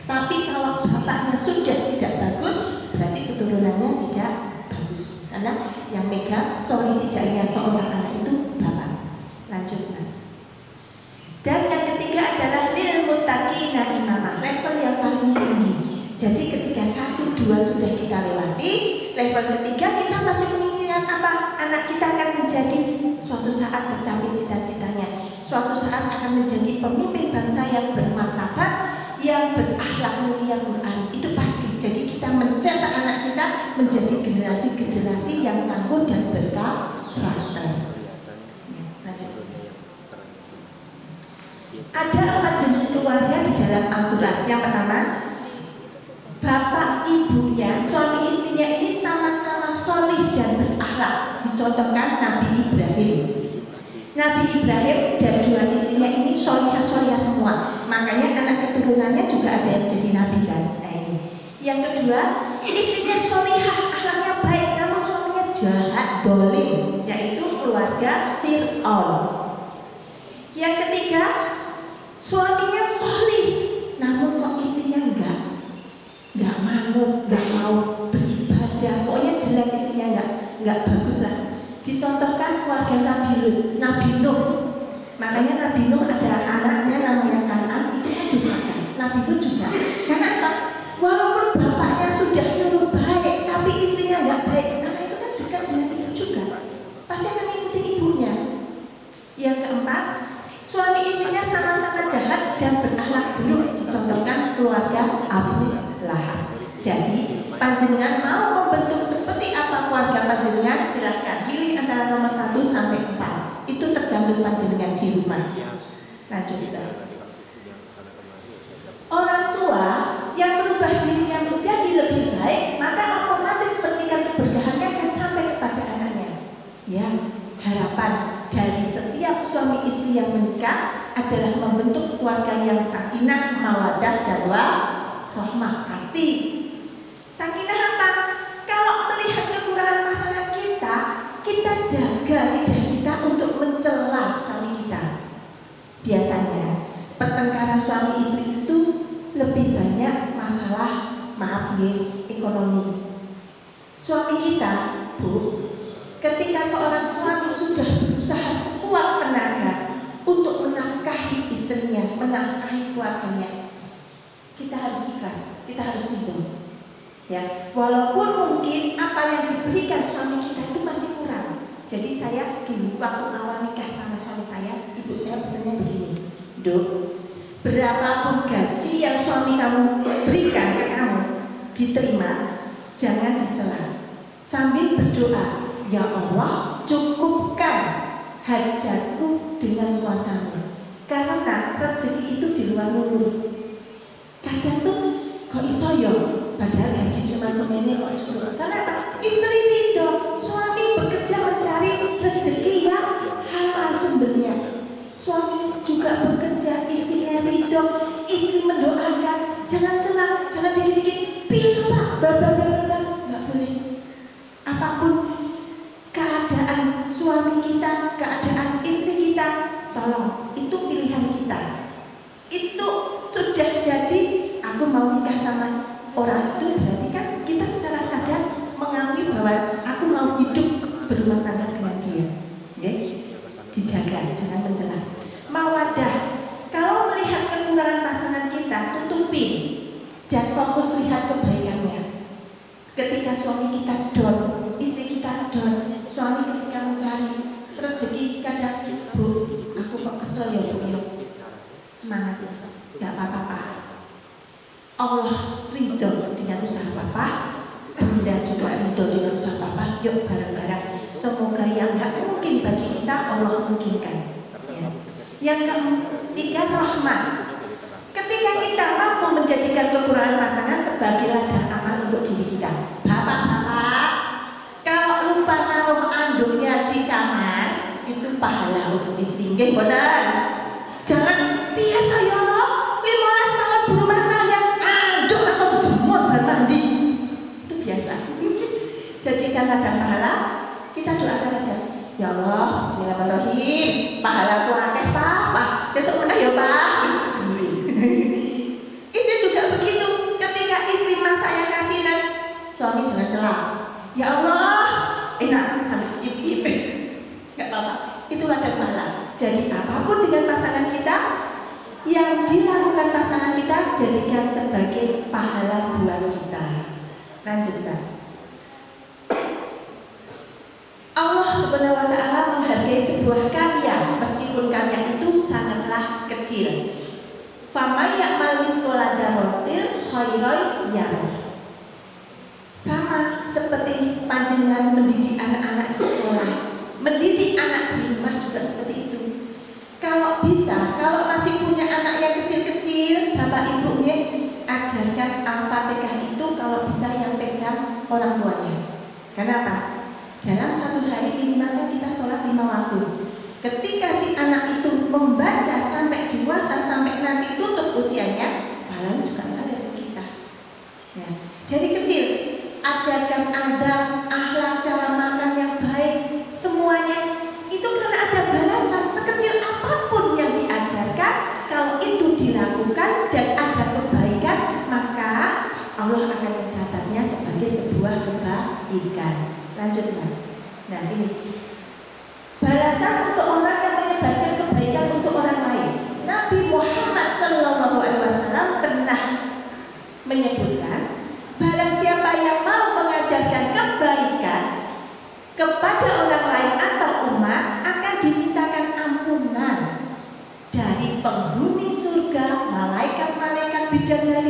Tapi kalau bapaknya sudah tidak bagus, berarti keturunannya tidak bagus. Karena yang megang solih tidaknya seorang anak itu bapak. Lanjutkan. Dan yang ketiga adalah lil muttaqina imamah, level yang paling tinggi. Jadi ketika 1, 2 sudah kita lewati, level ketiga kita masih menginginkan apa? Anak kita akan menjadi suatu saat tercapai cita-citanya. Suatu saat akan menjadi pemimpin bangsa yang bermartabat, yang berakhlak mulia Quran. Itu pasti. Jadi kita mencetak anak kita menjadi generasi-generasi yang tangguh dan berkarakter. Lanjut. Ada 4 jenis keluarga di dalam Al-Quran. Yang pertama, bapak ibunya, suami istrinya ini sama-sama solih dan berakhlak. Dicontohkan Nabi Ibrahim. Nabi Ibrahim dan 2 istrinya ini solihah-solihah semua. Makanya anak keturunannya juga ada yang jadi nabi kan. Nah ini. Yang kedua, istrinya solihah, akhlaknya baik, namun suaminya jahat, dolim, yaitu keluarga Fir'aun. Yang ketiga, suaminya solih, namun kok istrinya enggak manut, enggak mau beribadah, pokoknya jelek istrinya, enggak bagus lah. Dicontohkan keluarga Nabi Nuh. Makanya Nabi Nuh ada anaknya namanya Kan'an, itu kan durhaka. Nabi pun juga. Karena apa? Walaupun bapaknya sudah nyuruh baik, tapi istrinya nggak baik, anak itu kan dekat dengan ibu juga. Pasti akan ngikutin ibunya. Yang keempat, suami istrinya sama-sama jahat dan berakhlak buruk, dicontohkan keluarga Abu Lahab. Jadi panjenengan mau membentuk seperti apa keluarga panjenengan, silakan pilih antara nomor 1 sampai 4. Itu tergantung panjenengan di rumah. Lanjut kita. Orang tua yang merubah dirinya menjadi lebih baik, maka otomatis percikan keberkahannya akan sampai kepada anaknya. Ya, harapan dari setiap suami istri yang menikah adalah membentuk keluarga yang sakinah, mawaddah, dan warahmah. Pasti. Sakinah apa? Kalau melihat kekurangan pasangan kita, kita jaga lidah kita untuk mencela suami kita. Biasanya pertengkaran suami istri itu lebih banyak masalah, maaf ya, ekonomi. Suami kita, Bu, ketika seorang suami sudah berusaha sekuat tenaga untuk menafkahi istrinya, menafkahi keluarganya, kita harus ikhlas, kita harus ridho. Ya, walaupun mungkin apa yang diberikan suami kita itu masih kurang. Jadi saya dulu waktu awal nikah sama suami saya, ibu saya pesannya begini, Dok, berapapun gaji yang suami kamu berikan ke kamu, diterima, jangan dicela. Sambil berdoa, ya Allah, cukupkan hajatku dengan kuasamu. Karena rezeki itu di luar mulut. Kadang tuh kok iso yo, padahal gaji cuma semene kok cukup. Kenapa? Istri ridho, suami bekerja mencari rezeki yang halal sumbernya. Suami juga bekerja, istrinya ridho, istri mendoakan, jangan celah, jangan dikit-dikit, pilih Pak, nggak boleh. Apapun keadaan suami kita, keadaan istri kita, tolong, itu pilihan kita. Itu sudah jadi, aku mau nikah sama orang itu, berarti kan kita secara sadar mengakui bahwa aku mau hidup berumah tangga dengan dia. Okay? Dijaga, jangan mencela. Mawadah, kalau melihat kekurangan pasangan kita, tutupin dan fokus lihat kebaikannya. Ketika suami kita down, istri kita down, suami ketika mencari rezeki kadang, Bu, aku kok kesel ya Bu, yuk semangat ya, gak apa-apa. Allah ridho dengan usaha Papa, Anda juga ridho dengan usaha Papa. Yuk bareng-bareng. Semoga yang gak mungkin bagi kita Allah mungkinkan. Ya. Yang ketiga, rahmat. Ketika kita mampu menjadikan kekurangan pasangan sebagai ladang amal untuk diri kita. Bapak-bapak, kalau lupa naruh anduknya di kamar, itu pahala untuk istri. Nggih boten? Jangan piye to ya? 15 tahun berumah tangga, anduk atau dijemur bar mandi. Itu biasa. Jadikan ladang pahala, kita doakan aja. Ya Allah, bismillahirrahmanirrahim. Pahalaku akeh, Pak. Sesuk meneh ya, Pak. Istri juga begitu. Ketika istri masaknya kasinan, suami jangan celah. Ya Allah, enak sambil kicip-kicip. Enggak apa-apa. Itu ladang pahala. Jadi apapun dengan pasangan kita, yang dilakukan pasangan kita, jadikan sebagai pahala buat kita. Lanjutkan. Allah Subhanahu wa Ta'ala menghargai sebuah karya meskipun karya itu sangatlah kecil. Faman ya'mal mithqala dzarratin khairan yarah. Sama seperti panjenengan mendidik anak-anak di sekolah, mendidik anak di rumah juga seperti itu. Kalau bisa, kalau masih punya anak yang kecil-kecil, bapak ibunya ajarkan Al-Fatihah itu kalau bisa yang pegang orang tuanya. Kenapa? Dalam satu hari minimal kan kita sholat 5 waktu. Ketika si anak itu membaca sampai dewasa, sampai nanti tutup usianya, pahalanya juga ngalir ke kita. Ya. Dari kecil, ajarkan adab, akhlak, cara makan yang baik, semuanya itu karena ada balasan. Sekecil apapun yang diajarkan, kalau itu dilakukan dan ada kebaikan, maka Allah akan mencatatnya sebagai sebuah kebaikan. Lanjut, Mbak. Nah ini balasan untuk orang yang menyebarkan kebaikan untuk orang lain. Nabi Muhammad SAW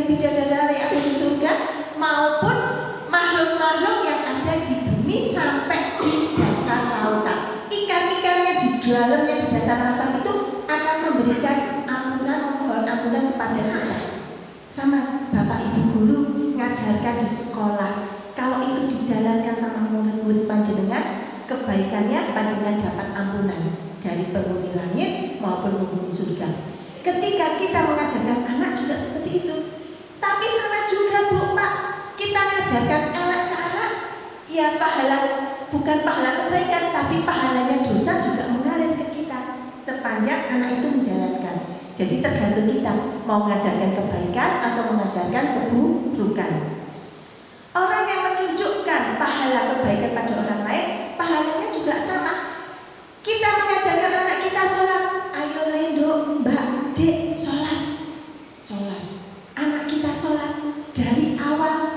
bidadari aku di surga, maupun makhluk-makhluk yang ada di bumi sampai di dasar lautan. Ikan-ikannya di dalamnya di dasar lautan itu akan memberikan ampunan, memohon ampunan kepada kita. Sama Bapak Ibu guru ngajarkan di sekolah, kalau itu dijalankan sama murid-murid panjenengan, kebaikannya panjenengan dapat ampunan dari penghuni langit maupun penghuni surga. Ketika kita mengajarkan anak juga seperti itu. Tapi sama juga Bu Pak, kita mengajarkan anak ke anak, ya pahala, bukan pahala kebaikan, tapi pahalanya dosa juga mengalir ke kita sepanjang anak itu menjalankan. Jadi tergantung kita mau mengajarkan kebaikan atau mengajarkan keburukan. Orang yang menunjukkan pahala kebaikan pada orang lain, pahalanya juga sama. Kita mengajarkan anak kita sholat, ayo Lendo, Mbak, Dek, sholat. Anak kita sholat dari awal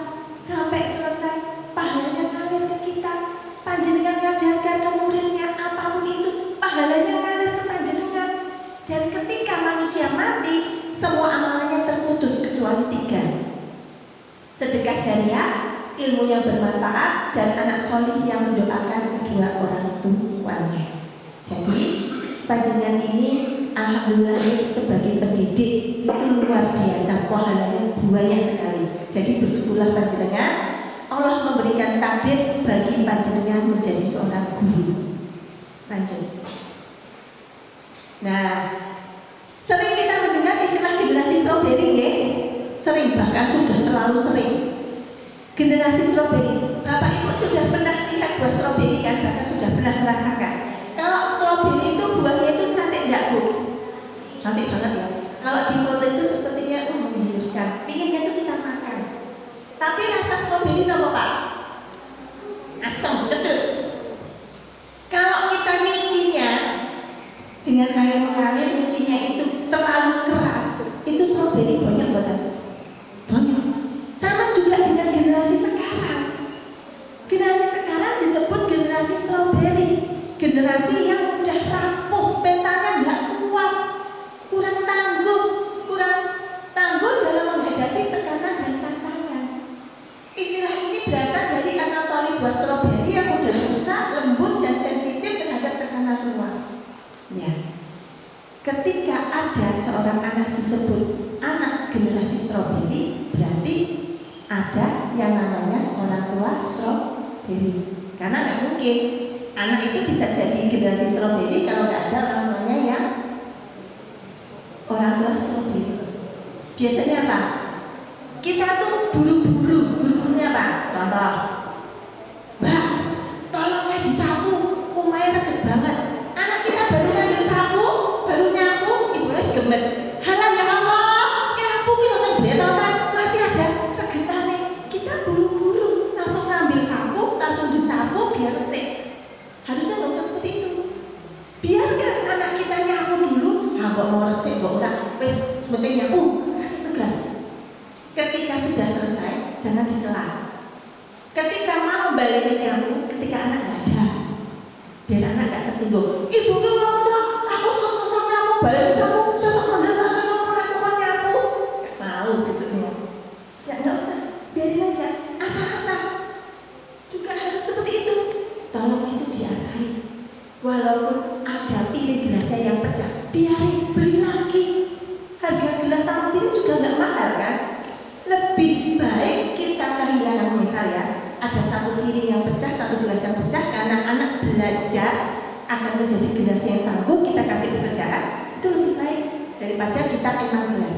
sampai selesai, pahalanya ngalir ke kita. Panjenengan ngajarkan ke muridnya apapun itu, pahalanya ngalir ke panjenengan. Dan ketika manusia mati, semua amalannya terputus kecuali 3. Sedekah jariah, ilmu yang bermanfaat, dan anak solih yang mendoakan kedua orang tuanya. Jadi panjenengan ini alhamdulillah sebagai pendidik itu luar biasa, pahalanya banyak sekali. Jadi bersyukurlah panjenengan, Allah memberikan takdir bagi panjenengan menjadi seorang guru. Lanjut. Nah, sering kita mendengar istilah generasi stroberi, nggih? Sering, bahkan sudah terlalu sering. Generasi stroberi. Bapak Ibu sudah pernah lihat buah stroberi kan? Bahkan sudah pernah merasakan. Kalau stroberi itu buahnya itu cantik enggak, Bu? Cantik banget ya. Kalau di foto itu sepertinya menggiurkan. Pinginnya itu kita makan. Tapi rasa stroberi apa, Pak? Asam, kecut. Kalau kita nyucinya dengan air mengalir, nyucinya itu terlalu keras, itu stroberi banyak buatan. Banyak. Sama juga dengan generasi sekarang. Generasi sekarang disebut generasi stroberi. Generasi yang mudah rapuh, mentalnya nggak kuat, kurang tangguh dalam menghadapi tekanan dan tantangan. Istilah ini berasal dari anatomi buah stroberi yang mudah rusak, lembut dan sensitif terhadap tekanan luar. Ya. Ketika ada seorang anak disebut anak generasi stroberi, berarti ada yang namanya orang tua stroberi. Karena nggak mungkin anak itu bisa jadi generasi stroberi kalau nggak ada orang tuanya yang orang tua stroberi. Biasanya apa? Kita tuh buru-burunya apa? Contoh, Mbak, tolongnya disapu, umumnya reget banget. Anak kita baru ngambil sapu, baru nyapu, ibunya gemes. Halah ya Allah, nyapu kita tak betotan, masih ada regetannya. Kita buru-buru, langsung ngambil sapu, langsung disapu biar resik. Harusnya nggak usah seperti itu. Biarkan anak kita nyapu dulu, nggak mau resik, nggak orang, wes penting nyapu, kasih tegas. Ketika sudah selesai, jangan dicela. Ketika mau balik nyapu, ketika anak nggak ada, biar anak nggak tersinggung. Ibu kan ngomong tuh, aku sosok nyapu, balik nyapu, sosok ngambil rasa aku kan nyapu. Mau besoknya, nggak usah, biarin aja, asal-asal. Juga harus seperti itu. Tolong itu diasahi. Walaupun ada piring gelasnya yang pecah, biarin, beli lagi. Harga gelas sama piring juga nggak mahal kan? Lebih baik kita kehilangan, misalnya ada satu piring yang pecah, satu gelas yang pecah, karena anak belajar akan menjadi generasi yang tangguh, kita kasih pekerjaan, itu lebih baik daripada kita emang gelas.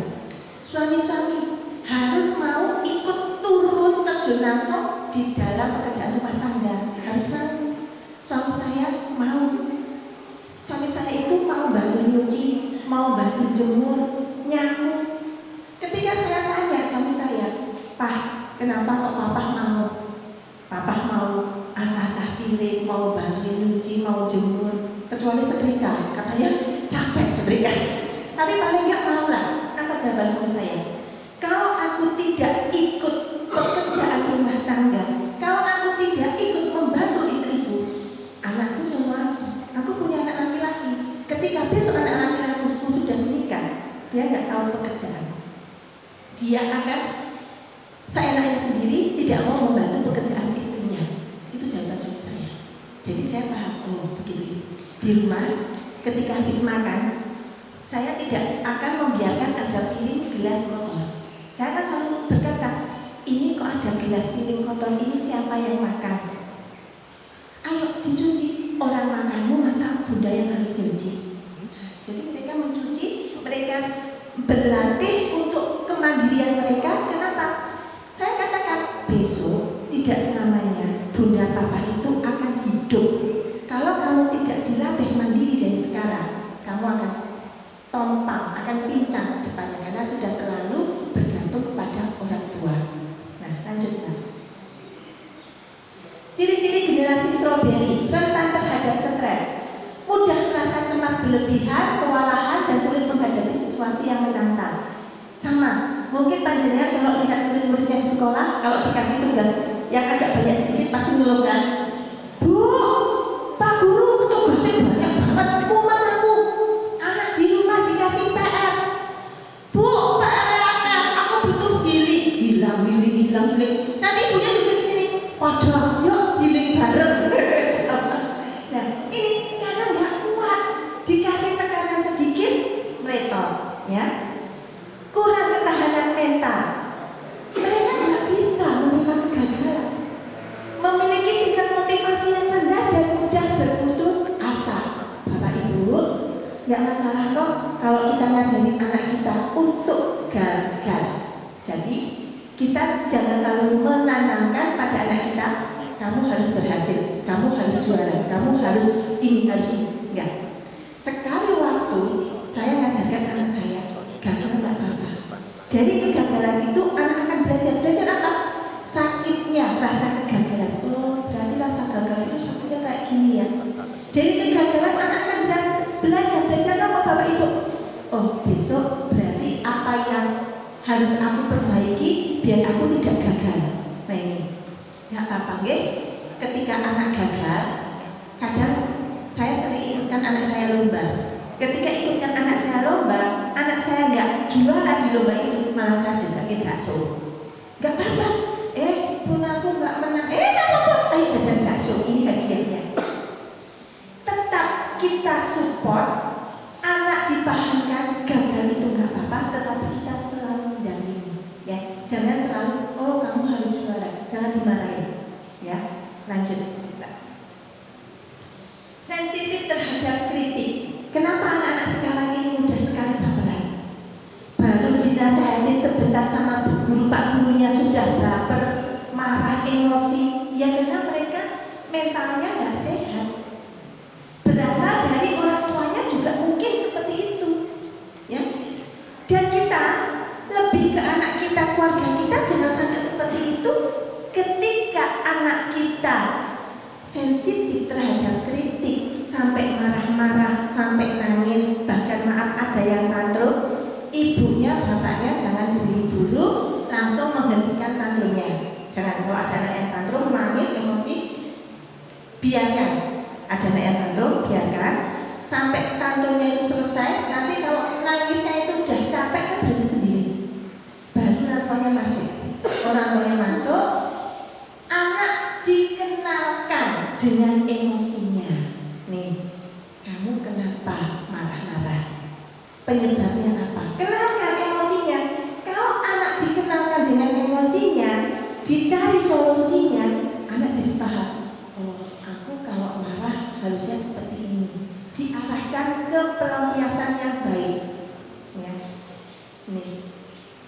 Suami-suami harus mau ikut turun terjun langsung di dalam pekerjaan rumah tangga, harus mau. Suami saya mau. Suami saya itu mau bantu nyuci, mau bantu jemur, nyapu. Ketika saya tanya suami saya, Pak, kenapa kok papa mau? Papa mau asah-asah piring, mau bantuin nyuci, mau jemur, kecuali setrika. Katanya capek setrika. Tapi paling nggak mau lah. Apa jawaban suami saya? Kalau aku tidak ikut pekerjaan rumah tangga, kalau aku tidak ikut membantu istriku, anakku nyuruh aku punya anak laki-laki. Ketika besok anak laki-laki sudah menikah, dia nggak tahu pekerjaan. Dia akan seenaknya sendiri, tidak mau membantu pekerjaan istrinya. Itu jawaban suami saya. Jadi saya paham, oh begitu. Di rumah, ketika habis makan, saya tidak akan membiarkan ada piring gelas kotor. Saya akan selalu berkata, ini kok ada gelas piring kotor, ini siapa yang makan? Ayo dicuci, orang makanmu, masa bunda yang harus nyuci? Jadi mereka mencuci, mereka berlatih untuk kemandirian mereka. Kenapa? Saya katakan, besok tidak selamanya bunda papa itu akan hidup. Kalau kamu tidak dilatih mandiri dari sekarang, kamu akan tompang, akan pincang ke depannya karena sudah terlalu bergantung kepada orang tua. Nah, lanjutkan. Ciri-ciri generasi strawberry, rentan terhadap stres, mudah merasa cemas berlebihan, kewalahan, dan sulit menghadapi situasi yang menantang. Sama, mungkin panjenengan kalau lihat murid-muridnya di sekolah, kalau dikasih tugas yang agak banyak sedikit pasti ngeluh kan, Bu, Pak Guru tugasnya banyak banget, kumat aku. Anak di rumah dikasih PR. Bu, PR aku butuh hilang. Nanti ibunya juga di sini. Padahal, yuk healing bareng. Nah, ini karena nggak kuat, dikasih tekanan sedikit, meletot, ya. Kurang ketahanan mental. Mereka nggak bisa menerima kegagalan, memiliki tingkat motivasi yang rendah dan mudah berputus asa. Bapak Ibu, nggak masalah kok kalau kita ngajarin anak kita untuk gagal. Jadi kita jangan selalu menanamkan pada anak kita, kamu harus berhasil, kamu harus juara, kamu harus ini, harus ini. Enggak. Sekali waktu saya ngajarkan anak saya, gagal nggak apa-apa. Dari kegagalan itu anak akan belajar apa? Sakitnya rasa kegagalan. Oh, berarti rasa gagal itu sakitnya kayak gini ya. Dari kegagalan anak akan belajar apa Bapak Ibu? Oh, besok berarti apa yang harus aku perbaiki biar aku tidak gagal. Nah ini, ya apa nggih? Ketika anak gagal, kadang saya sering ikutkan anak saya lomba. Ketika ikutkan anak saya lomba, anak saya nggak juara di lomba itu, malah saya jajakin bakso. Nggak apa-apa. Pun aku nggak menang. Nggak apa-apa. Ayo jajan bakso, ini hadiahnya. Tetap kita support anak, dipahamkan gagal itu nggak apa-apa, tetapi kita selalu mendampingi. Ya, jangan selalu, oh kamu harus juara, jangan dimarahin. Ya, lanjut. Sensitif terhadap kritik. Kenapa anak-anak sekarang ini mudah sekali baperan? Baru dinasehatin sebentar sama bu guru, pak gurunya sudah baper, marah, emosi. Ya karena mereka mentalnya nggak sehat. Berasal dari orang tuanya juga mungkin seperti itu. Ya. Dan kita lebih ke anak kita, keluarga kita jangan sampai seperti itu. Ketika anak kita sensitif terhadap kritik, sampai marah-marah, sampai nangis, bahkan maaf ada yang tantrum, ibunya, bapaknya jangan buru-buru langsung menghentikan tantrumnya. Jangan, kalau ada anak yang tantrum, nangis, emosi, biarkan. Ada anak yang tantrum, biarkan sampai tantrumnya itu selesai. Nanti kalau nangisnya itu udah capek kan berhenti sendiri. Baru orang tuanya masuk. Orang tuanya masuk, anak dikenalkan dengan emosinya. Nih, kamu kenapa marah-marah? Penyebabnya apa? Kenalkan emosinya. Kalau anak dikenalkan dengan emosinya, dicari solusinya, anak jadi paham. Oh, aku kalau marah harusnya seperti ini. Diarahkan ke pelampiasan yang baik. Ya. Nih,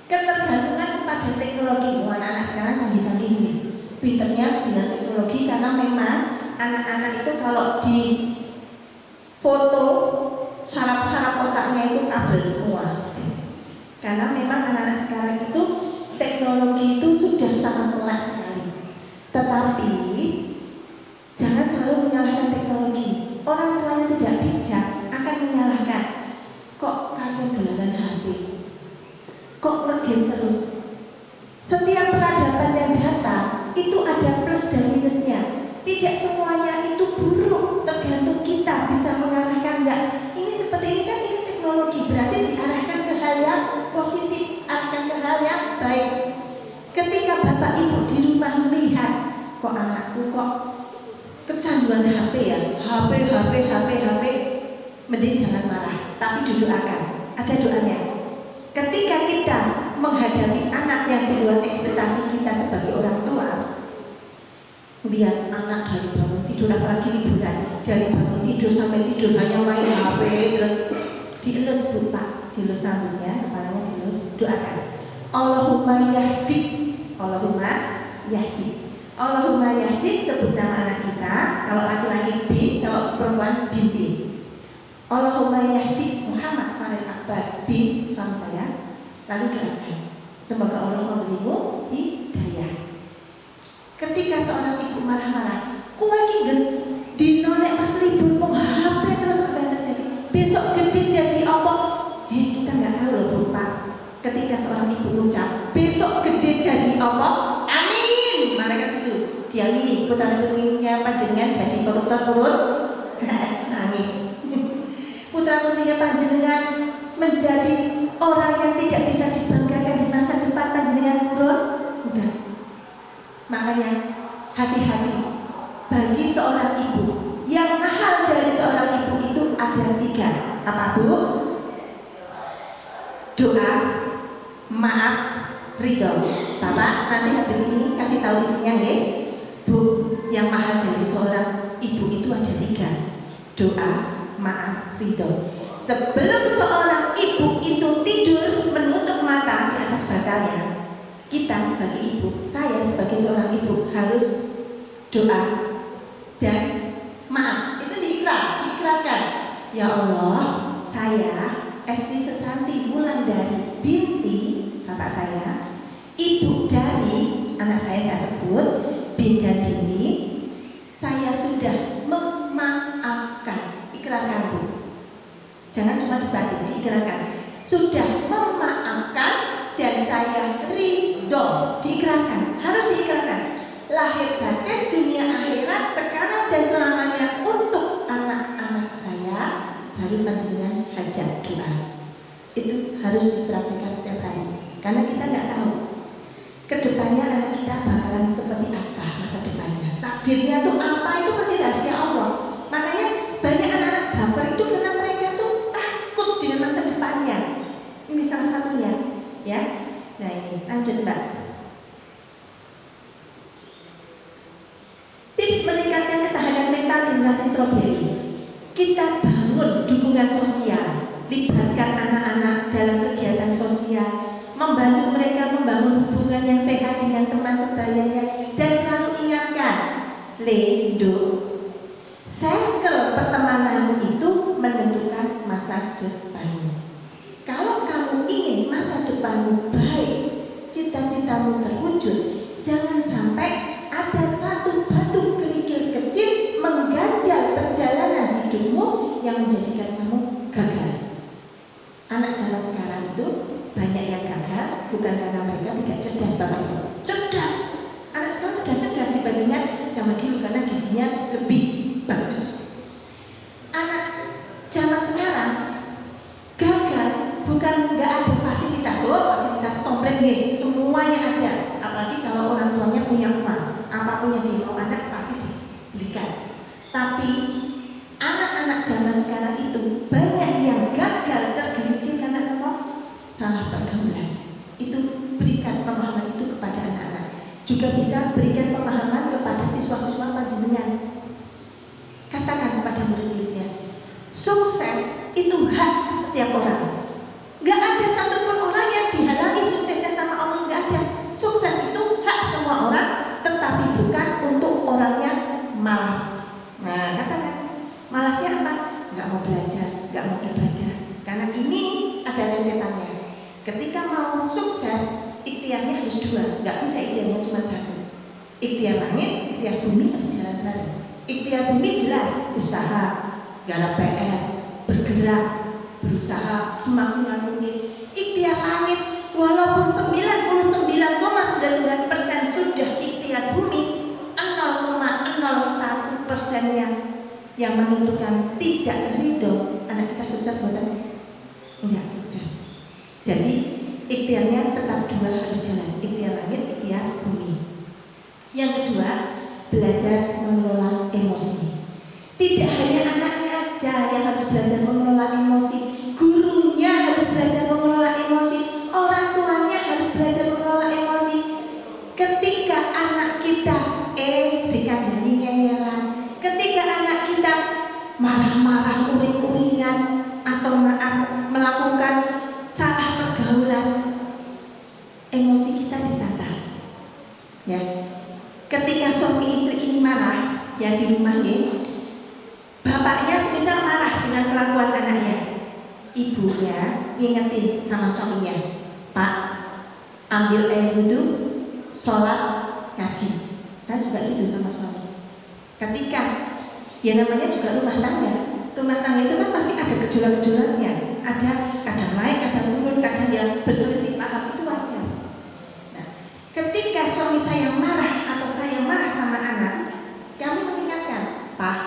ketergantungan kepada teknologi. Anak-anak sekarang canggih-canggih ini. Pinternya dengan teknologi karena memang anak-anak itu kalau di foto saraf-saraf otaknya itu kabel semua. Karena memang anak-anak sekarang itu teknologi itu sudah sangat melek sekali. Tetapi jangan selalu menyalahkan teknologi. Orang tuanya tidak bijak akan menyalahkan. Kok kalian dolanan HP? Kok nge-game terus? Setiap peradaban yang datang itu ada plus dan minusnya. Tidak semuanya itu buruk, tergantung kita bisa mengarahkan enggak. Ini seperti ini kan, ini teknologi, berarti diarahkan ke hal yang positif, arahkan ke hal yang baik. Ketika bapak ibu di rumah melihat kok anakku kok kecanduan HP ya, HP, mending jangan marah, tapi didoakan. Ada doanya. Ketika kita menghadapi anak yang di luar ekspektasi kita sebagai orang tua, lihat anak dari bangun tidur, apalagi liburan, dari bangun tidur sampai tidur hanya main HP, terus dielus Bu Pak, dielus rambutnya, kepalanya dielus, doakan. Allahumma yahdi, Allahumma yahdi, Allahumma yahdi, sebut nama anak kita. Kalau laki-laki bin, kalau perempuan binti. Allahumma yahdi Muhammad Farid Akbar bin suami saya. Lalu doakan, semoga Allah memberimu hidayah. Ketika seorang ibu marah-marah, kue kingen dinolek pas libur mau HP terus apa yang terjadi? Besok gede jadi apa? Kita nggak tahu loh Bu Pak. Ketika seorang ibu mengucap besok gede jadi apa? Amin. Malaikat itu diamini. Putra putrinya panjenengan jadi koruptor turun nangis. Putra putrinya panjenengan menjadi orang yang tidak bisa dibanggakan di masa depan, panjenengan turun. Enggak. Makanya hati-hati bagi seorang ibu. Yang mahal dari seorang ibu itu ada 3. Apa Bu? Doa, maaf, ridho. Bapak nanti habis ini kasih tahu isinya ya. Bu, yang mahal dari seorang ibu itu ada 3. Doa, maaf, ridho. Sebelum seorang ibu itu tidur menutup mata di atas bantalnya, kita sebagai ibu, saya sebagai seorang ibu harus doa dan maaf. Itu diikrarkan. Ya Allah, saya Esti Sesanti Wulandari binti bapak saya, ibu dari anak saya sebut bin dan binti, saya sudah memaafkan. Ikrarkan Bu, jangan cuma dibatik, diikrarkan. Sudah memaafkan dan saya ridho. Diikrarkan, harus diikrarkan. Lahir batin dunia akhirat sekarang dan selamanya untuk anak-anak saya, baru panjenengan hajat doa. Itu harus dipraktikkan setiap hari, karena kita nggak tahu kedepannya anak kita bakalan seperti apa masa depannya. Takdirnya tuh apa, itu masih rahasia Allah. Makanya banyak anak-anak baper itu karena mereka tuh takut dengan masa depannya. Ini salah satunya, ya. Nah ini lanjut Mbak. Tips meningkatkan ketahanan mental generasi stroberi. Kita bangun dukungan sosial, libatkan anak-anak dalam kegiatan sosial, membantu mereka membangun hubungan yang sehat dengan teman sebayanya, dan selalu ingatkan, Lendo, circle pertemanan itu menentukan masa depanmu. Kalau kamu ingin masa depanmu baik, cita-citamu terwujud, jangan sampai ada satu batu kerikil kecil mengganjal perjalanan hidupmu yang menjadikan kamu gagal. Anak zaman sekarang itu banyak yang gagal bukan karena mereka tidak cerdas Bapak Ibu. Cerdas. Anak sekarang cerdas dibandingkan zaman dulu karena gizinya lebih bagus. Anak zaman sekarang gagal bukan nggak ada fasilitas. Fasilitas komplit nih, semuanya ada. Apalagi kalau orang tuanya punya uang, apapun yang dimau anak pasti dibelikan. Tapi anak-anak zaman sekarang itu banyak yang gagal tergelincir karena apa? Salah pergaulan. Itu berikan pemahaman itu kepada anak-anak. Juga bisa berikan pemahaman kepada siswa-siswa panjenengan. Katakan kepada murid-muridnya, sukses itu hak setiap orang. Gak ada satupun orang yang dihalangi suksesnya sama Allah, gak ada. Sukses itu hak semua orang, tetapi bukan untuk orang yang malas. Nah, katakan, malasnya apa? Gak mau belajar, gak mau ibadah. Karena ini ada rentetannya. Ketika mau sukses, ikhtiarnya harus 2, gak bisa ikhtiarnya cuma 1. Ikhtiar langit, ikhtiar bumi harus jalan bareng. Ikhtiar bumi jelas, usaha, garap PR, bergerak, berusaha semaksimal mungkin. Ikhtiar langit, walaupun 99,99% sudah ikhtiar bumi, 0,01%-nya yang menentukan tidak ridho anak kita sukses bukan? Enggak sukses. Jadi ikhtiarnya tetap 2 harus jalan, ikhtiar langit, ikhtiar bumi. Yang kedua, belajar mengelola emosi. Tidak hanya anaknya aja yang harus belajar mengelola emosi, gurunya harus belajar mengelola emosi, orang tuanya harus belajar mengelola emosi. Ketika anak kita dikandani ngeyelan, ketika anak kita marah-marah, uring-uringan, atau melakukan salah pergaulan, emosi kita ditata. Ya, ketika suami istri ini marah, ya di rumah ya, bapaknya semisal marah dengan kelakuan anaknya, ibunya ngingetin sama suaminya, Pak, ambil air wudhu, sholat, ngaji. Saya juga gitu sama suami. Ketika ya namanya juga rumah tangga itu kan pasti ada gejolak-gejolaknya, ada kadang naik, kadang turun, kadang ya berselisih paham, itu wajar. Nah, ketika suami saya marah atau saya marah sama anak, kami mengingatkan, Pak,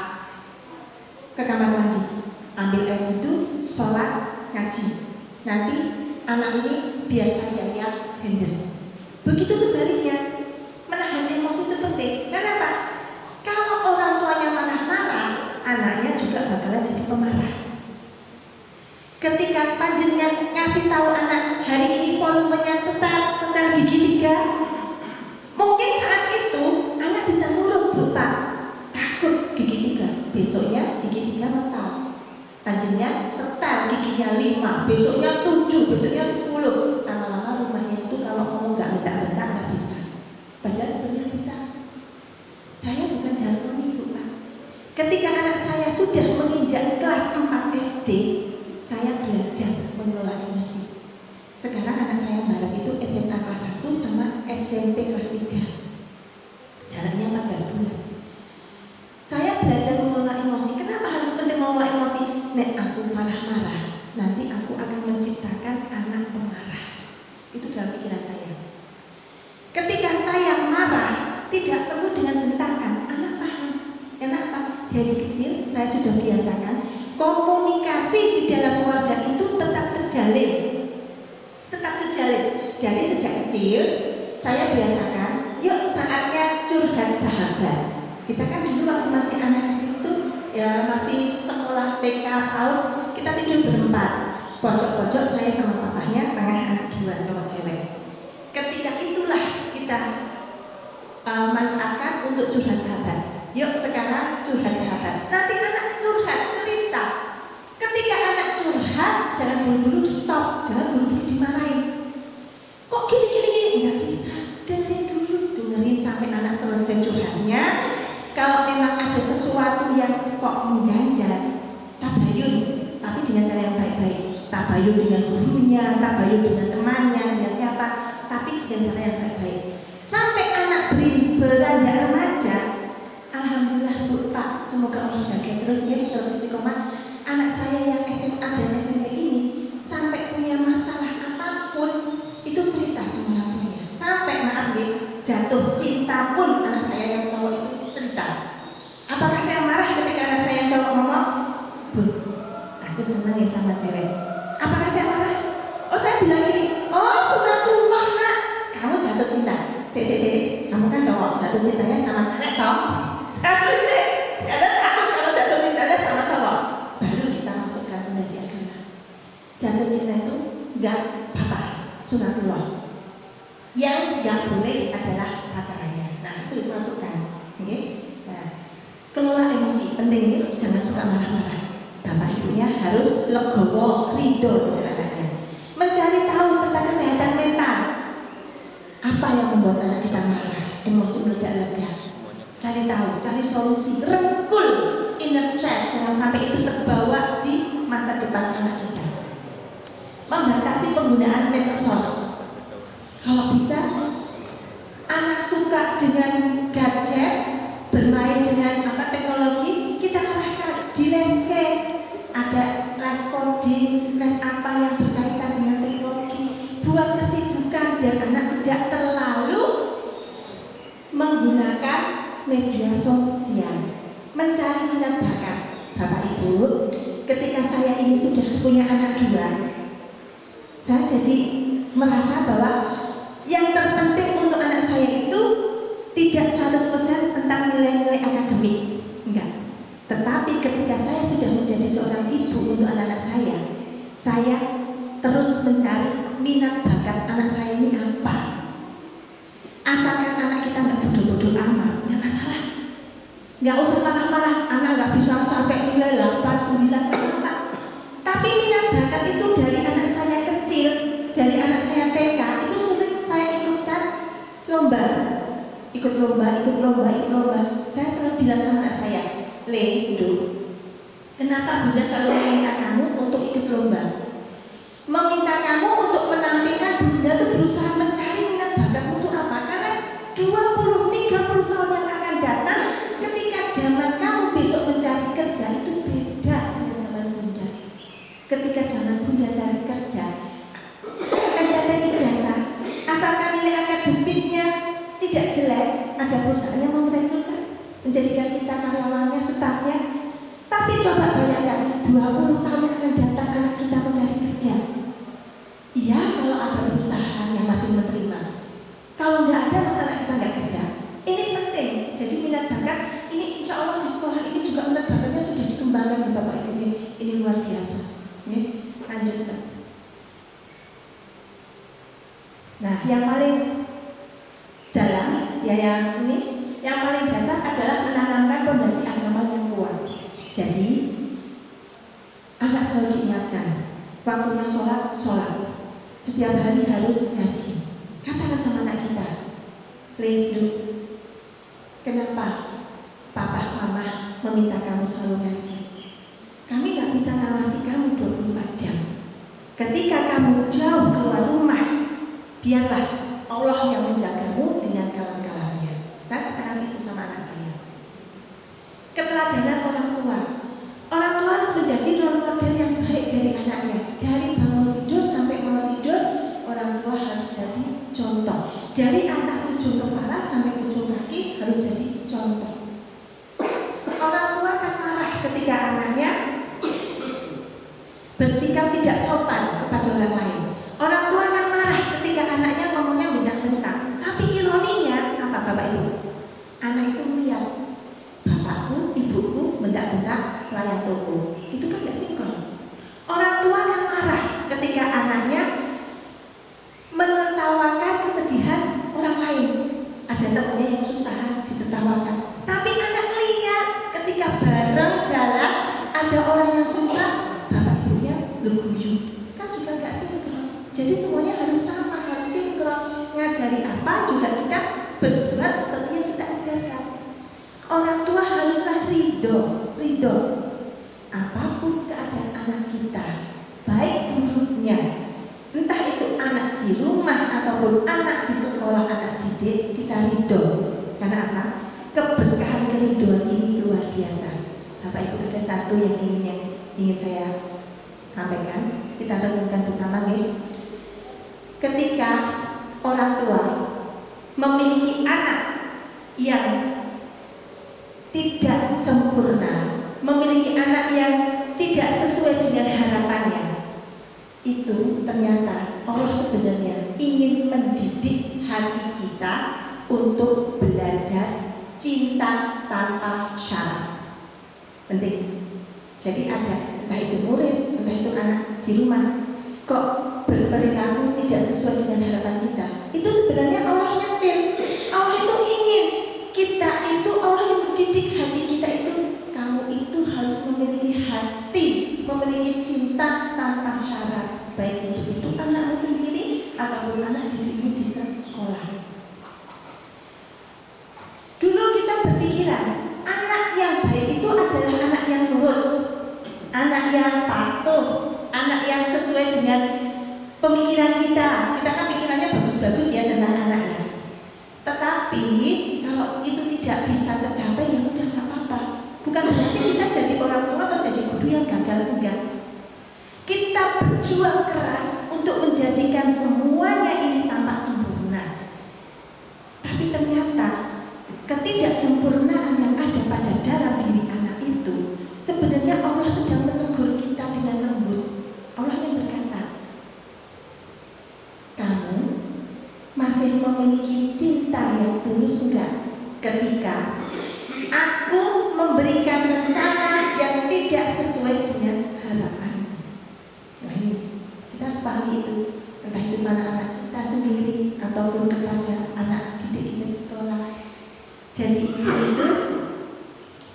ke kamar mandi, ambil air wudhu, sholat, ngaji. Nanti anak ini biar saya yang handle. Begitu sebaliknya, menahan emosi itu penting. Kenapa? Kalau orang tuanya marah-marah, anaknya juga bakalan jadi pemarah. Ketika panjenengan ngasih tahu anak, hari ini volumenya setel gigi 3, mungkin saat itu anak bisa nguruk, Bu, Pak, takut gigi 3, besoknya gigi 3 mental. Panjenengan setel giginya 5, besoknya 7, besoknya 10. Lama-lama rumahnya itu kalau ngomong nggak bentak-bentak nggak bisa. Padahal sebenarnya bisa. Saya bukan jargon ibu, Pak. Ketika anak saya sudah menginjak kelas 4 SD, saya belajar mengelola emosi. Sekarang anak saya bareng itu SMA kelas 1 sama SMP kelas 3. Jaraknya 14 bulan. Saya belajar mengelola emosi. Kenapa harus penting mengelola emosi? Nek aku marah-marah, nanti aku akan menciptakan anak pemarah. Itu dalam pikiran saya. Ketika saya marah, tidak perlu dengan bentakan, anak paham. Kenapa? Dari kecil saya sudah biasakan komunikasi di dalam keluarga itu tetap terjalin. Jadi sejak kecil saya biasakan, yuk saatnya curhat sahabat. Kita kan dulu waktu masih anak kecil itu ya masih sekolah TK PAUD, kita tidur berempat. Pojok-pojok saya sama papahnya, tengah anak 2 cowok cewek. Ketika itulah kita manfaatkan untuk curhat sahabat. Yuk sekarang curhat sahabat. Nanti anak curhat, cerita. Ketika anak curhat, jangan buru-buru di stop, jangan buru-buru dimarahin. Kok gini? Nggak bisa. Dengerin sampai anak selesai curhatnya. Kalau memang ada sesuatu yang kok mengganjal, tabayun, tapi dengan cara yang baik-baik. Tabayun dengan gurunya, tabayun dengan temannya, dengan siapa, tapi dengan cara yang baik-baik. Sampai anak beranjak remaja, alhamdulillah Bu, Pak, semoga Allah jaga terus ya, terus istiqomah. Anak saya yang SMA dan SMP ini sampai punya masalah apapun itu cerita sama orang tuanya. Sampai maaf ya, jatuh cinta pun anak saya yang cowok itu cerita. Apakah saya marah ketika anak saya yang cowok ngomong, Bu, aku senang ya sama cewek? Apakah saya marah? Oh, saya bilang gini, oh sunatullah nak, kamu jatuh cinta. Sik, kamu kan cowok, jatuh cintanya sama cewek toh? Saya tulis sih, ada takut kalau jatuh cintanya sama cowok. Baru kita masukkan fondasi agama. Jatuh cinta itu enggak apa-apa, sunatullah. Yang enggak boleh adalah pacarannya. Nah itu masukkan, oke? Nah, kelola emosi penting nih, jangan suka marah-marah. Bapak ibunya harus legowo, ridho dengan anaknya. Mencari tahu tentang kesehatan mental. Apa yang membuat anak kita marah, emosi meledak-ledak? Cari tahu, cari solusi, rengkul inner child, jangan sampai itu terbawa di masa depan anak kita. Membatasi penggunaan medsos. Kalau bisa, anak suka dengan gadget, bermain dengan teknologi, kita arahkan di les ada les coding, les apa yang berkaitan dengan teknologi. Buat kesibukan biar anak tidak terlalu menggunakan media sosial. Mencari minat bakat. Bapak Ibu, ketika saya ini sudah punya anak 2, saya jadi merasa bahwa yang terpenting untuk anak saya itu tidak Asalkan anak kita nggak bodoh-bodoh amat, nggak masalah. Nggak usah marah-marah, anak nggak bisa sampai nilai 8, 9, apa. Tapi minat bakat itu dari anak saya kecil, dari anak saya TK, itu sering saya ikutkan lomba. Ikut lomba. Saya selalu bilang sama anak saya, Le, kenapa Bunda selalu meminta kamu untuk ikut lomba? Meminta kamu untuk menampilkan Bunda tuh berusaha mencari minat bakatmu itu apa? Karena 20-30 tahun yang akan datang, ketika zaman kamu besok mencari kerja itu beda dengan zaman Bunda. Ketika zaman Bunda cari kerja, akan datang ijazah, asalkan nilai akademiknya tidak jelek, ada perusahaan yang merekrutkan, menjadikan kita karyawannya, stafnya. Tapi coba bayangkan, 20 tahun yang akan datang anak kita mencari kerja. Iya, kalau ada perusahaan yang masih menerima. Kalau nggak ada, masa anak kita nggak kerja. Ini penting. Jadi minat bakat ini insya Allah di sekolah ini juga minat bakatnya sudah dikembangkan ya Bapak Ibu. Ini luar biasa. Ini lanjut Pak. Nah, yang paling dalam ya yang paling dasar adalah menanamkan fondasi agama yang kuat. Jadi anak selalu diingatkan waktunya sholat. Setiap hari harus ngaji. Katakan sama anak kita, Lindu, kenapa papa mama meminta kamu selalu ngaji? Kami gak bisa ngawasi kamu 24 jam. Ketika kamu jauh keluar rumah, biarlah Allah yang menjagamu dengan kalam-kalamnya. Saya katakan itu sama anak saya. Keteladanan orang tua. Orang tua harus menjadi role model yang baik dari anaknya. Dari bangun tidur sampai mau tidur, orang tua harus jadi contoh. Dari atas ujung kepala sampai ujung kaki harus jadi contoh. Orang tua akan marah ketika anaknya bersikap tidak sopan kepada orang lain. Orang tua akan marah ketika anaknya ngomongnya bentak-bentak. Tapi ironinya apa Bapak Ibu? Anak itu lihat bapakku, ibuku bentak-bentak pelayan toko. Itu kan gak sinkron. Orang tua akan marah ketika anaknya menertawakan kesedihan orang lain. Ada temannya yang susah ditertawakan. Tapi anak lihat ketika bareng jalan ada orang yang susah, bapak ibunya ngeguyu. Kan juga gak sinkron. Jadi semuanya harus sama, harus sinkron. Ngajari apa juga kita berbuat seperti yang kita ajarkan. Orang tua haruslah ridho. Apapun keadaan anak kita, baik buruknya, entah itu anak di rumah ataupun anak di sekolah, anak didik, kita ridho. Karena apa? Keberkahan keridhoan ini luar biasa. Bapak Ibu, ada satu yang ingin saya sampaikan. Kita renungkan bersama nih. Ketika orang tua memiliki anak yang tidak sempurna, memiliki anak yang tidak sesuai dengan harapannya, itu ternyata Allah sebenarnya ingin mendidik hati kita untuk belajar cinta tanpa syarat. Penting. Jadi ada, entah itu murid, entah itu anak di rumah, kok berperilaku tidak sesuai dengan harapan kita, itu sebenarnya Allah nyetir. Allah itu ingin kita itu, Allah yang mendidik hati kita itu, kamu itu harus memiliki hati, memiliki cinta tanpa syarat, baik itu anakmu sendiri ataupun anak didikmu di sekolah. Dulu kita berpikiran anak yang baik itu adalah anak yang nurut, anak yang patuh, anak yang sesuai dengan pemikiran kita. Kita kan pikirannya bagus-bagus ya tentang anaknya. Tetapi kalau itu tidak bisa tercapai, ya udah nggak apa-apa. Bukan berarti kita jadi orang tua atau jadi guru yang gagal, enggak. Kita berjuang keras untuk menjadikan semuanya ini tampak sempurna. Tapi ternyata ketidaksempurnaan yang ada pada dalam diri anak itu sebenarnya Allah sedang menegur kita dengan lembut. Allah yang berkata, kamu masih memiliki cinta yang tulus enggak ketika aku memberikan rencana yang tidak sesuai dengan harapan. Nah ini kita harus pahami itu, entah itu anak-anak kita sendiri ataupun kepada anak didik Jadi ibu itu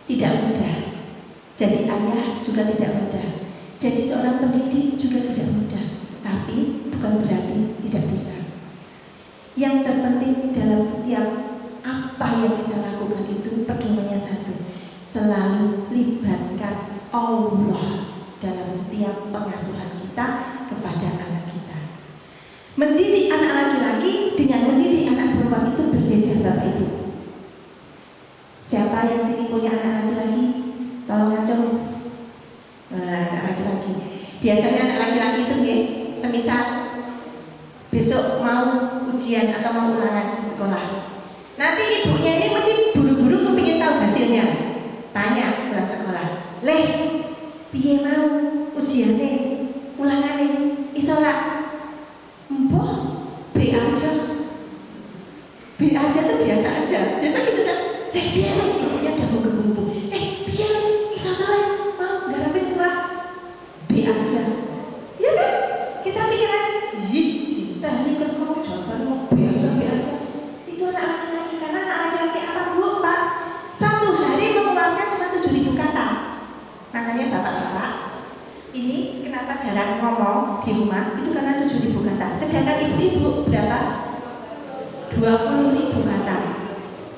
tidak mudah. Jadi ayah juga tidak mudah. Jadi seorang pendidik juga tidak mudah. Tapi bukan berarti tidak bisa. Yang terpenting dalam setiap apa yang kita lakukan itu pedomannya satu. Selalu libatkan Allah dalam setiap pengasuhan kita kepada anak kita. Mendidik anak laki-laki dengan mendidik anak perempuan itu berbeda, Bapak Ibu. Siapa yang sini punya anak laki-laki? Tolong ngacung. Anak laki-laki. Biasanya anak laki-laki itu semisal besok mau ujian atau mau ulangan di sekolah. Nanti ibunya ini mesti buru-buru kepingin tahu hasilnya. Tanya pulang sekolah, "Leh, piye mau ujiannya, ulangannya, iso ora?" "Mbah, B aja." B aja tuh biasa aja. Biasa gitu kan. "Leh, piye leh?" Ibunya udah mau gebu-gebu. "Piye leh? Iso ta leh? Mau garapin sekolah?" "B aja." Ya kan? Kita pikiran, "Ih, cinta ini kan mau jawaban mau B aja, B aja." Itu anak laki-laki, karena anak laki-laki apa Bu, Pak? Satu hari mengeluarkan cuma 7.000 kata. Makanya bapak-bapak, ini kenapa jarang ngomong di rumah, itu karena 7.000 kata. Sedangkan ibu-ibu berapa? 20.000 kata.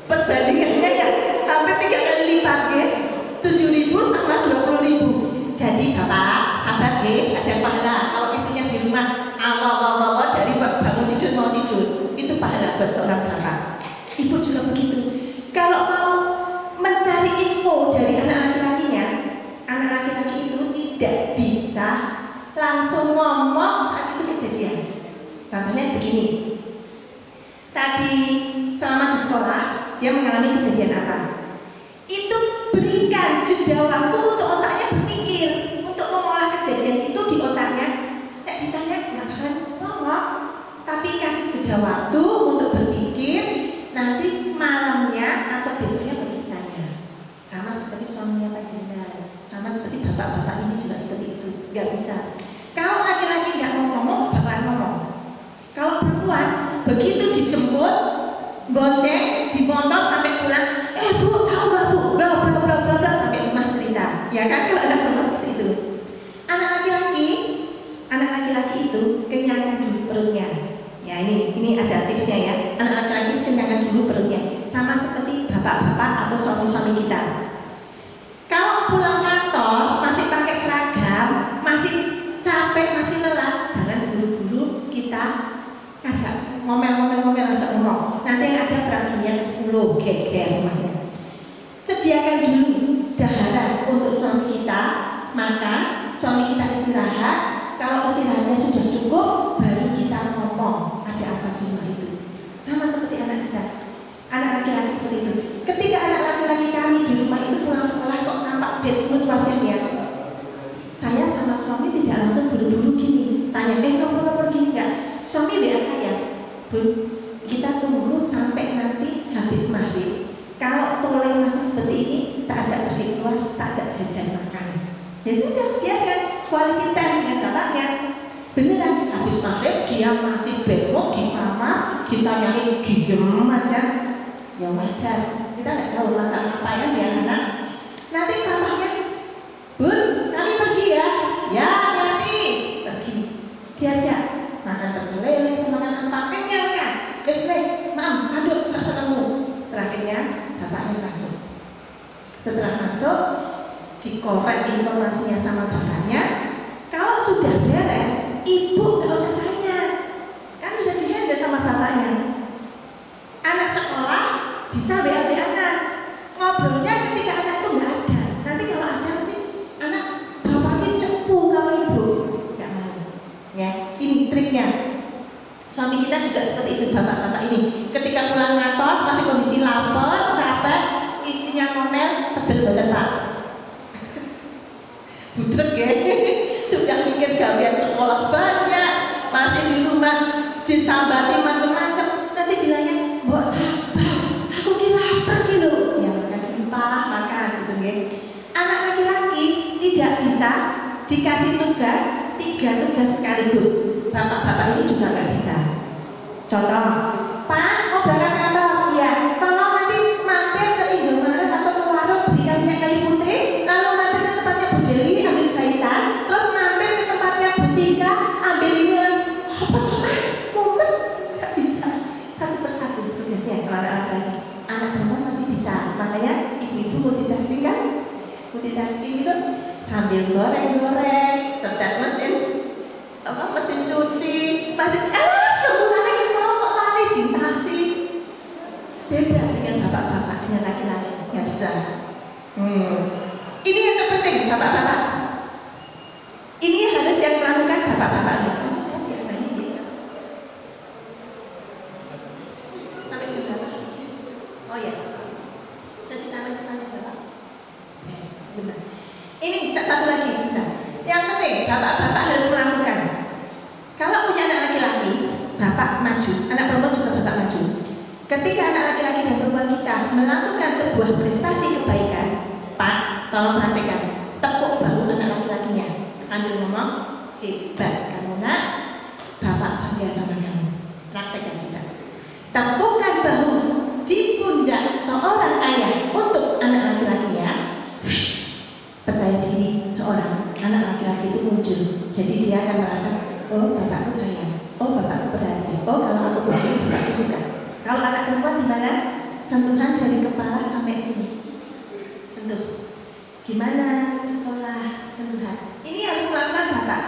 Perbandingannya ya hampir 3 kali lipat ya. 7.000 sama 20.000. Jadi bapak, sabar ya, ada pahala. Kalau istrinya di rumah awal dari bangun tidur mau tidur, itu pahala buat seorang bapak. Ibu juga begitu. Kalau mau mencari info dari anak laki-lakinya, anak laki-laki itu tidak bisa langsung ngomong saat itu kejadian. Contohnya begini. Tadi selama di sekolah dia mengalami kejadian apa? Itu berikan jeda waktu untuk otaknya berpikir, untuk mengolah kejadian itu di otaknya. Nek ditanya nggak bakalan ngomong, tapi kasih jeda waktu untuk berpikir. Nanti malamnya atau besoknya baru ditanya. Sama seperti suaminya Pak Jenderal, sama seperti bapak-bapak ini juga seperti itu. Nggak bisa. Kalau laki-laki nggak mau ngomong, nggak bakalan ngomong. Kalau perempuan begitu dijemput, bonceng, di motor sampai pulang, Bu tahu nggak Bu, bla bla bla bla bla sampai rumah cerita, ya kan? Kalau ada perempuan seperti itu, anak laki-laki itu kenyangkan dulu perutnya. Ya ini ada tipsnya ya. Anak laki-laki kenyangkan dulu perutnya, sama seperti bapak-bapak atau suami-suami kita. Kalau pulang kantor masih pakai seragam, masih capek, masih lelah, jangan buru-buru kita ngajak ngomel-ngomel ajak ngomong. Nanti yang ada perang dunia 10 geger rumahnya. Sediakan dulu dahara untuk suami kita makan, suami kita istirahat. Kalau istirahatnya sudah cukup, baru kita ngomong ada apa di rumah itu. Sama seperti anak kita, anak laki-laki seperti itu. Ketika anak laki-laki kami di rumah itu pulang sekolah kok nampak bad mood wajahnya, saya sama suami tidak langsung buru-buru gini tanya, nomor gini enggak? Suami WA saya, "Bun, kita tunggu sampai nanti habis maghrib. Kalau toleh masih seperti ini, tak ajak pergi keluar, tak ajak jajan makan." Ya sudah, biarkan quality time dengan bapaknya. Beneran, habis maghrib dia masih bengok di kamar, ditanyain diem aja. Ya wajar, kita nggak tahu masalah apa yang dia anak. Nanti bapaknya, "Bun, kami pergi ya." "Ya, hati-hati." Pergi. Diajak makan pecel lele, makan apa, kenyang kan? Mam, aduk sasaranmu. Setelah kenyang, bapaknya masuk. Setelah masuk, dikorek informasinya sama bapaknya. Kalau sudah beres, ibu nggak usah tanya, kan sudah dihandle sama bapaknya. Anak sekolah bisa WA-WA-an, ngobrolnya ketika anak itu nggak ada. Nanti kalau ada mesti anak bapaknya cepu kalau ibu nggak mau. Ya, ini triknya. Suami kita juga seperti itu, bapak-bapak ini. Ketika pulang kantor masih kondisi lapar, capek, istrinya ngomel, sebel badan Pak. Budrek ya, sudah mikir gawean sekolah banyak, masih di rumah disambati macam-macam. Nanti bilangnya, "Mbok sabar, aku ki lapar ki lho." Ya makan empah, makan gitu ya. Anak laki-laki tidak bisa dikasih tugas 3 tugas sekaligus. Bapak-bapak ini juga nggak bisa. Contoh, "Pak, mau berangkat kantor?" "Iya." "Tolong nanti mampir multitasking itu sambil goreng-goreng, setel mesin cuci, masih semuanya ini mau kok lari dintasi. Beda dengan bapak-bapak, dengan laki-laki nggak bisa. Ini yang terpenting bapak-bapak. Ini harus yang melakukan bapak-bapak. Saya diambil ini. Sampai jam berapa? Oh ya, sesi tanya jawab. Sebentar. Ini satu lagi sebentar. Yang penting bapak-bapak harus melakukan. Kalau punya anak laki-laki, bapak maju. Anak perempuan juga bapak maju. Ketika anak laki-laki dan perempuan kita melakukan sebuah prestasi kebaikan, Pak, tolong perhatikan, tepuk bahu anak laki-lakinya sambil ngomong, hebat kamu nak, bapak bangga sama kamu. Praktekkan juga. Tepukan bahu di pundak seorang ayah untuk anak laki-lakinya. Percaya diri seorang anak laki-laki itu muncul. Jadi dia akan merasa, oh bapakku sayang, oh bapakku perhatian, oh kalau aku begini bapakku suka. Kalau anak perempuan di mana? Sentuhan dari kepala sampai sini. Sentuh. Gimana di sekolah? Sentuhan. Ini harus melakukan bapak.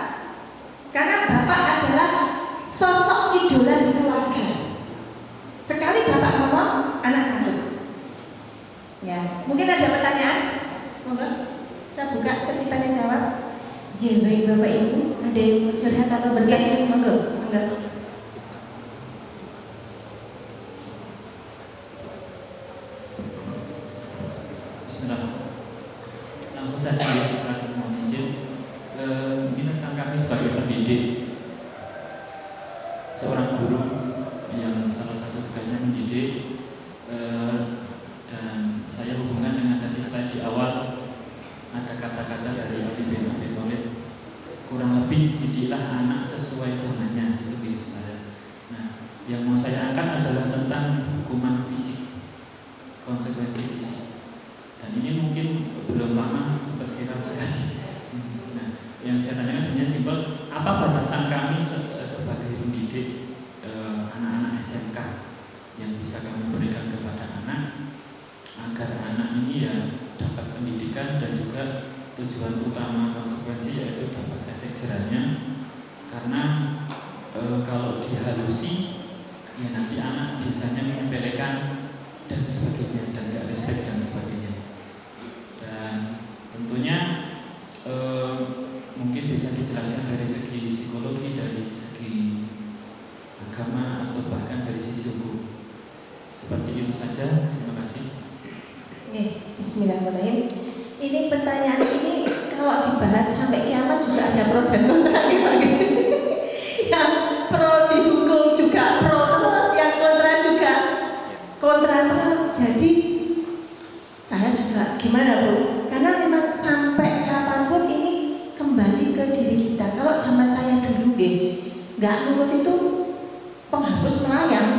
Karena bapak adalah sosok idola di keluarga. Sekali bapak ngomong, anak takut. Ya, mungkin ada pertanyaan? Monggo. Saya buka sesi tanya jawab. Baik Bapak Ibu, ada yang mau curhat atau bertanya? Monggo. Bismillah. Langsung saja ya, Ustaz, mohon izin. Ini tentang kami sebagai pendidik, seorang guru yang salah satu tugasnya mendidik, dan saya hubungan dengan tadi setelah di awal ada kata-kata dari Ali bin Abi Thalib, kurang lebih didiklah anak sesuai zamannya, itu gitu Ustaz. Nah, yang mau saya angkat adalah tentang hukuman fisik, konsekuensi fisik. Dan ini mungkin belum lama sempat viral juga. Nah, yang saya tanyakan sebenarnya simpel, apa batasan kami sebagai pendidik anak-anak SMK yang bisa kami berikan kepada anak agar anak ini ya dapat pendidikan dan juga tujuan utama konsekuensi yaitu dapat efek jerahnya. Karena kalau dihalusi ya nanti anak biasanya menyepelekan dan sebagainya dan gak respect dan sebagainya. Dan tentunya mungkin bisa dijelaskan dari segi psikologi, dari segi agama atau bahkan dari sisi hukum. Seperti itu saja. Terima kasih. Bismillahirrahmanirrahim. Ini pertanyaan ini kalau dibahas sampai kiamat juga ada pro dan kontra gitu. Yang pro dihukum juga pro terus, yang kontra juga kontra terus. Jadi saya juga gimana Bu? Karena memang sampai kapanpun ini kembali ke diri kita. Kalau zaman saya dulu nggak nurut itu penghapus melayang.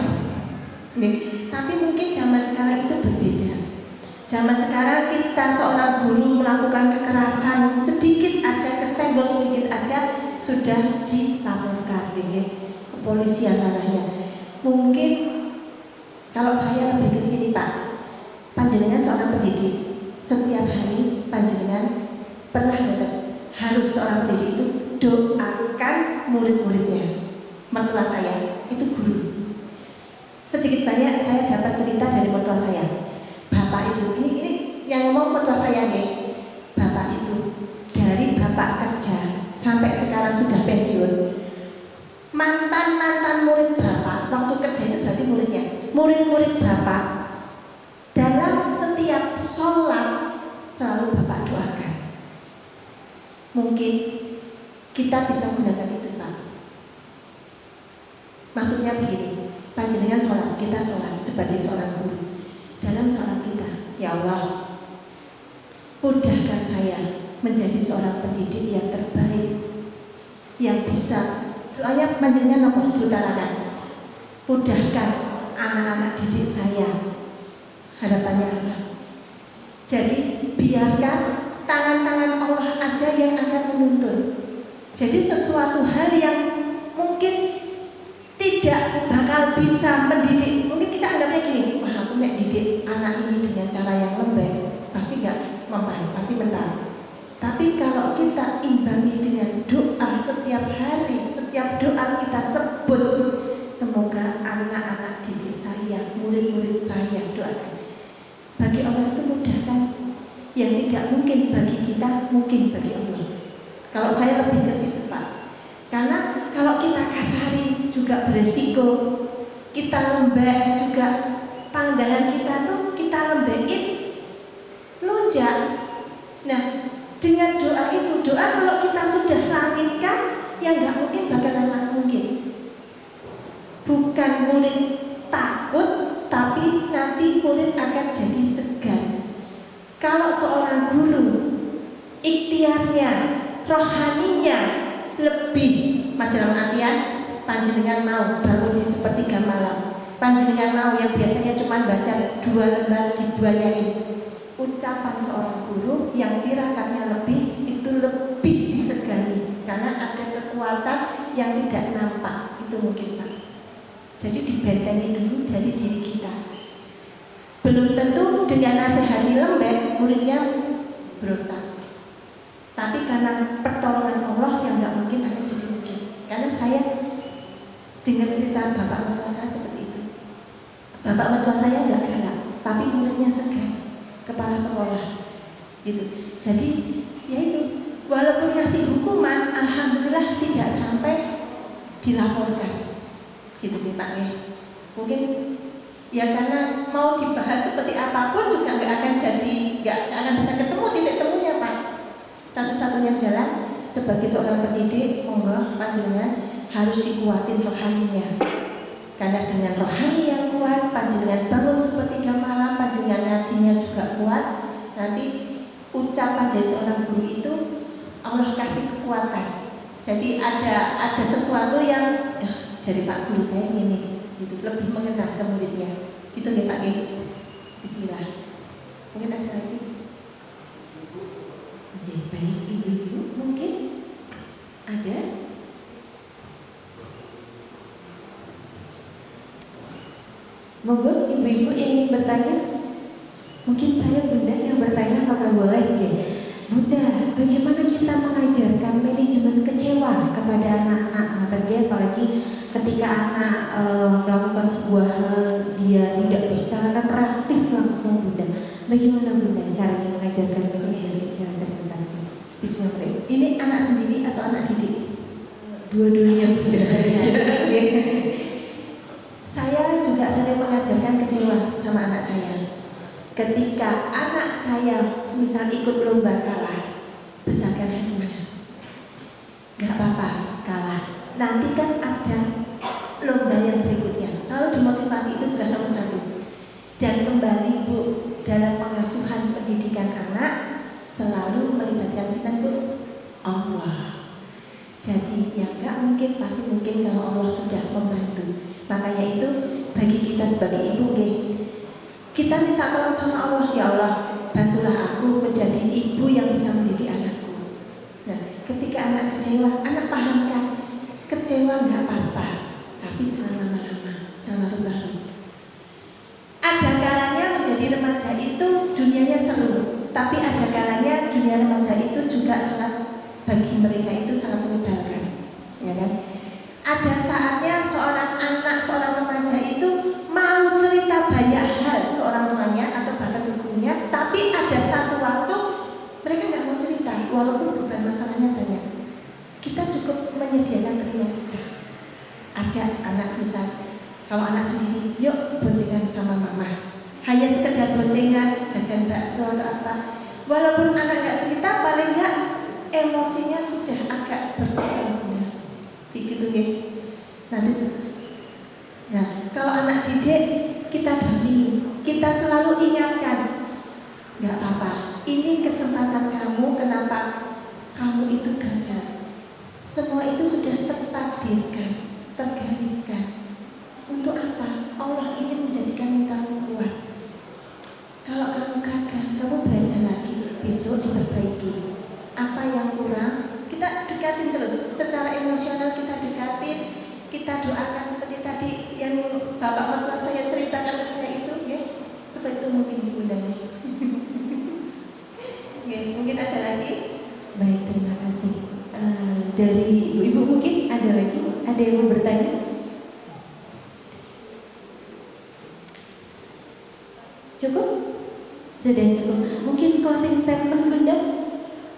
Tapi mungkin zaman sekarang itu berbeda. Zaman sekarang kita seorang guru melakukan kekerasan sedikit aja, kesenggol sedikit aja sudah dilaporkan kepolisian ranahnya. Mungkin kalau saya lebih ke sini Pak, panjenengan seorang pendidik, setiap hari panjenengan pernah harus seorang pendidik itu doakan murid-muridnya. Mertua saya itu guru. Sedikit banyak saya dapat cerita dari mertua saya. Bapak itu, ini yang ngomong mertua saya nih. Bapak itu dari bapak kerja sampai sekarang sudah pensiun. Mantan murid bapak waktu kerja itu berarti muridnya. Murid-murid bapak dalam setiap sholat selalu bapak doakan. Mungkin kita bisa menggunakan itu Pak. Maksudnya begini, panjenengan sholat, kita sholat sebagai seorang guru. Dalam sholat kita, ya Allah, mudahkan saya menjadi seorang pendidik yang terbaik, yang bisa. Doanya panjenengan apa? Diutarakan. Mudahkan anak-anak didik saya. Harapannya apa? Jadi biarkan tangan-tangan Allah aja yang akan menuntun. Jadi sesuatu hal yang mungkin tidak bakal bisa mendidik. Mungkin kita anggapnya gini, wah aku nek didik anak ini dengan cara yang lembek, pasti gak mempan, pasti mental. Tapi kalau kita imbangi dengan doa setiap hari, setiap doa kita sebut, semoga anak-anak didik saya, murid-murid saya doakan. Bagi Allah itu mudah kan? Yang tidak mungkin bagi kita, mungkin bagi Allah. Kalau saya lebih ke situ Pak. Karena kalau kita kasari juga beresiko, kita lembek juga, pandangan kita tuh kita lembekin, lonjak. Nah, dengan doa itu, doa kalau kita sudah langitkan, yang nggak mungkin bakalan mungkin. Bukan murid takut, tapi nanti murid akan jadi segan. Kalau seorang guru, ikhtiarnya, rohaninya lebih, dalam artian panjenengan mau bangun di sepertiga malam, panjenengan mau yang biasanya cuma baca 2 lembar dibuayain. Ucapan seorang guru yang tirakatnya lebih itu lebih disegani karena ada kekuatan yang tidak nampak, itu mungkin Pak. Jadi dibentengi dulu dari diri kita. Belum tentu dengan nasihati lembek muridnya berontak. Tapi karena pertolongan Allah yang nggak mungkin akan jadi mungkin. Karena saya dengar cerita bapak mertua saya seperti itu. Bapak mertua saya nggak galak, tapi muridnya segan. Kepala sekolah gitu. Jadi ya itu, walaupun ngasih hukuman alhamdulillah tidak sampai dilaporkan gitu Pak ya. Mungkin ya karena mau dibahas seperti apapun juga nggak akan jadi, nggak akan bisa ketemu titik temunya Pak. Satu-satunya jalan sebagai seorang pendidik, monggo panjenengan harus dikuatin rohaninya. Karena dengan rohani yang kuat, panjenengan bangun sepertiga malam, panjenengan ngajinya juga kuat. Nanti ucapan dari seorang guru itu Allah kasih kekuatan. Jadi ada sesuatu yang dari Pak Guru kayak gini, gitu, lebih mengenal ke muridnya. Gitu ya Pak. Bismillah. Mungkin ada lagi. Jadi baik ibu-ibu mungkin ada. Monggo ibu-ibu yang ingin bertanya. Mungkin saya bunda yang bertanya, apakah boleh? Ya. Bunda, bagaimana kita mengajarkan manajemen kecewa kepada anak-anak? Tadi apalagi ketika anak melakukan sebuah hal dia tidak bisa, kan reaktif langsung bunda. Bagaimana bunda caranya mengajarkan manajemen kecewa? Terima kasih. Bismillahirrahmanirrahim. Ini anak sendiri atau anak didik? Dua-duanya bunda. Saya juga sering mengajarkan kecewa sama anak saya. Ketika anak saya misal ikut lomba kalah, besarkan hatinya. Gak apa-apa kalah. Nanti kan ada lomba yang berikutnya. Selalu dimotivasi, itu jelas nomor 1. Dan kembali Bu, dalam pengasuhan pendidikan anak selalu melibatkan siapa Bu? Allah. Jadi yang gak mungkin pasti mungkin kalau Allah sudah membantu. Makanya itu bagi kita sebagai ibu, kita minta tolong sama Allah, ya Allah, bantulah aku menjadi ibu yang bisa mendidik anakku. Nah, ketika anak kecewa, anak pahamkan, kecewa nggak apa-apa, tapi jangan lama-lama, jangan larut-larut. Ada kalanya menjadi remaja itu dunianya seru, tapi ada kalanya dunia remaja itu juga sangat, bagi mereka itu sangat menyebalkan, ya kan? Ada saatnya seorang anak, seorang remaja itu mau cerita banyak hal ke orang tuanya atau bahkan ke gurunya, tapi ada satu waktu mereka nggak mau cerita, walaupun beban masalahnya banyak. Kita cukup menyediakan telinga kita. Ajak anak misal, kalau anak sendiri, yuk boncengan sama mama. Hanya sekedar boncengan, jajan bakso atau apa. Walaupun anak nggak cerita, paling nggak emosinya sudah agak berkurang. Begitu ya. Nanti nah, kalau anak didik kita dampingi, kita selalu ingatkan, nggak apa-apa, ini kesempatan kamu, kenapa kamu itu gagal. Semua itu sudah tertakdirkan, tergariskan. Untuk apa? Allah ingin menjadikan kamu kuat. Kalau kamu gagal, kamu belajar lagi, besok diperbaiki. Apa yang kurang, kita dekatin terus. Secara emosional kita dekatin, kita doakan seperti tadi yang bapak mertua saya ceritakan ke saya itu, ya, seperti itu mungkin ibundanya. Mungkin ada lagi? Baik, terima kasih. Dari ibu-ibu mungkin ada lagi? Ada yang mau bertanya? Cukup? Sudah cukup. Mungkin closing statement Bunda?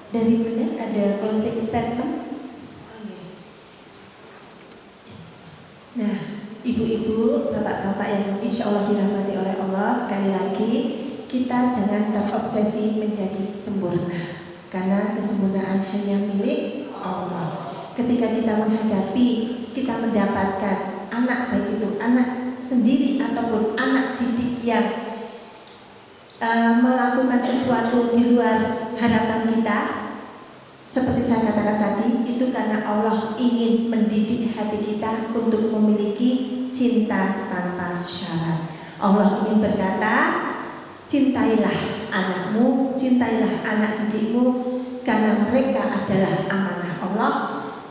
Dari Bunda ada closing statement? Nah, ibu-ibu, bapak-bapak yang insya Allah dirahmati oleh Allah, sekali lagi kita jangan terobsesi menjadi sempurna, karena kesempurnaan hanya milik Allah. Ketika kita menghadapi, kita mendapatkan anak, baik itu anak sendiri ataupun anak didik yang melakukan sesuatu di luar harapan kita, seperti saya katakan tadi, itu karena Allah ingin mendidik hati kita untuk memiliki cinta tanpa syarat. Allah ingin berkata, cintailah anakmu, cintailah anak didikmu, karena mereka adalah amanah Allah.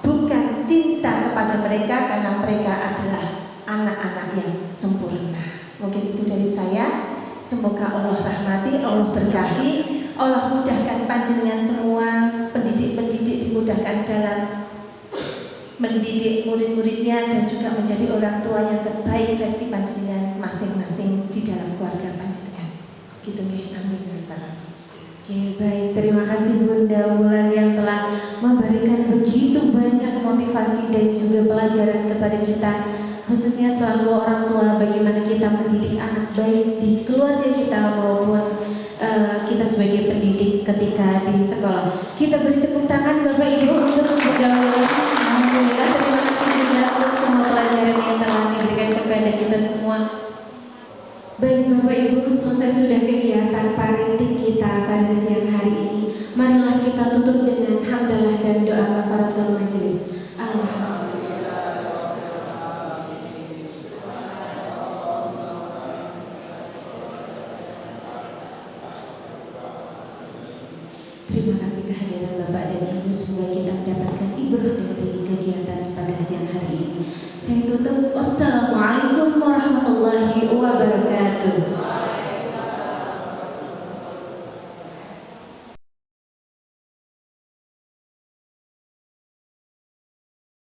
Bukan cinta kepada mereka karena mereka adalah anak-anak yang sempurna. Mungkin itu dari saya. Semoga Allah rahmati, Allah berkahi, Allah mudahkan panjenengan semua, pendidik-pendidik dimudahkan dalam mendidik murid-muridnya dan juga menjadi orang tua yang terbaik versi panjenengan masing-masing di dalam keluarga panjenengan. Gitu nih, amin. Oke, baik, terima kasih Bunda Wulan yang telah memberikan begitu banyak motivasi dan juga pelajaran kepada kita, khususnya selaku orang tua, bagaimana kita mendidik anak baik di keluarga kita maupun kita sebagai pendidik ketika di sekolah. Kita beri tepuk tangan Bapak Ibu untuk Bunda Wulan. Alhamdulillah, terima kasih Bunda untuk semua pelajaran yang telah diberikan kepada kita semua. Baik Bapak Ibu, selesai sudah kegiatan parenting kita pada siang hari ini. Marilah kita tutup dengan hamdalah dan doa kafaratul majelis. Terima kasih kehadiran Bapak dan Ibu. Semoga kita mendapatkan ibrah dari kegiatan pada siang hari ini. Saya tutup. Wassalamualaikum warahmatullahi wabarakatuh.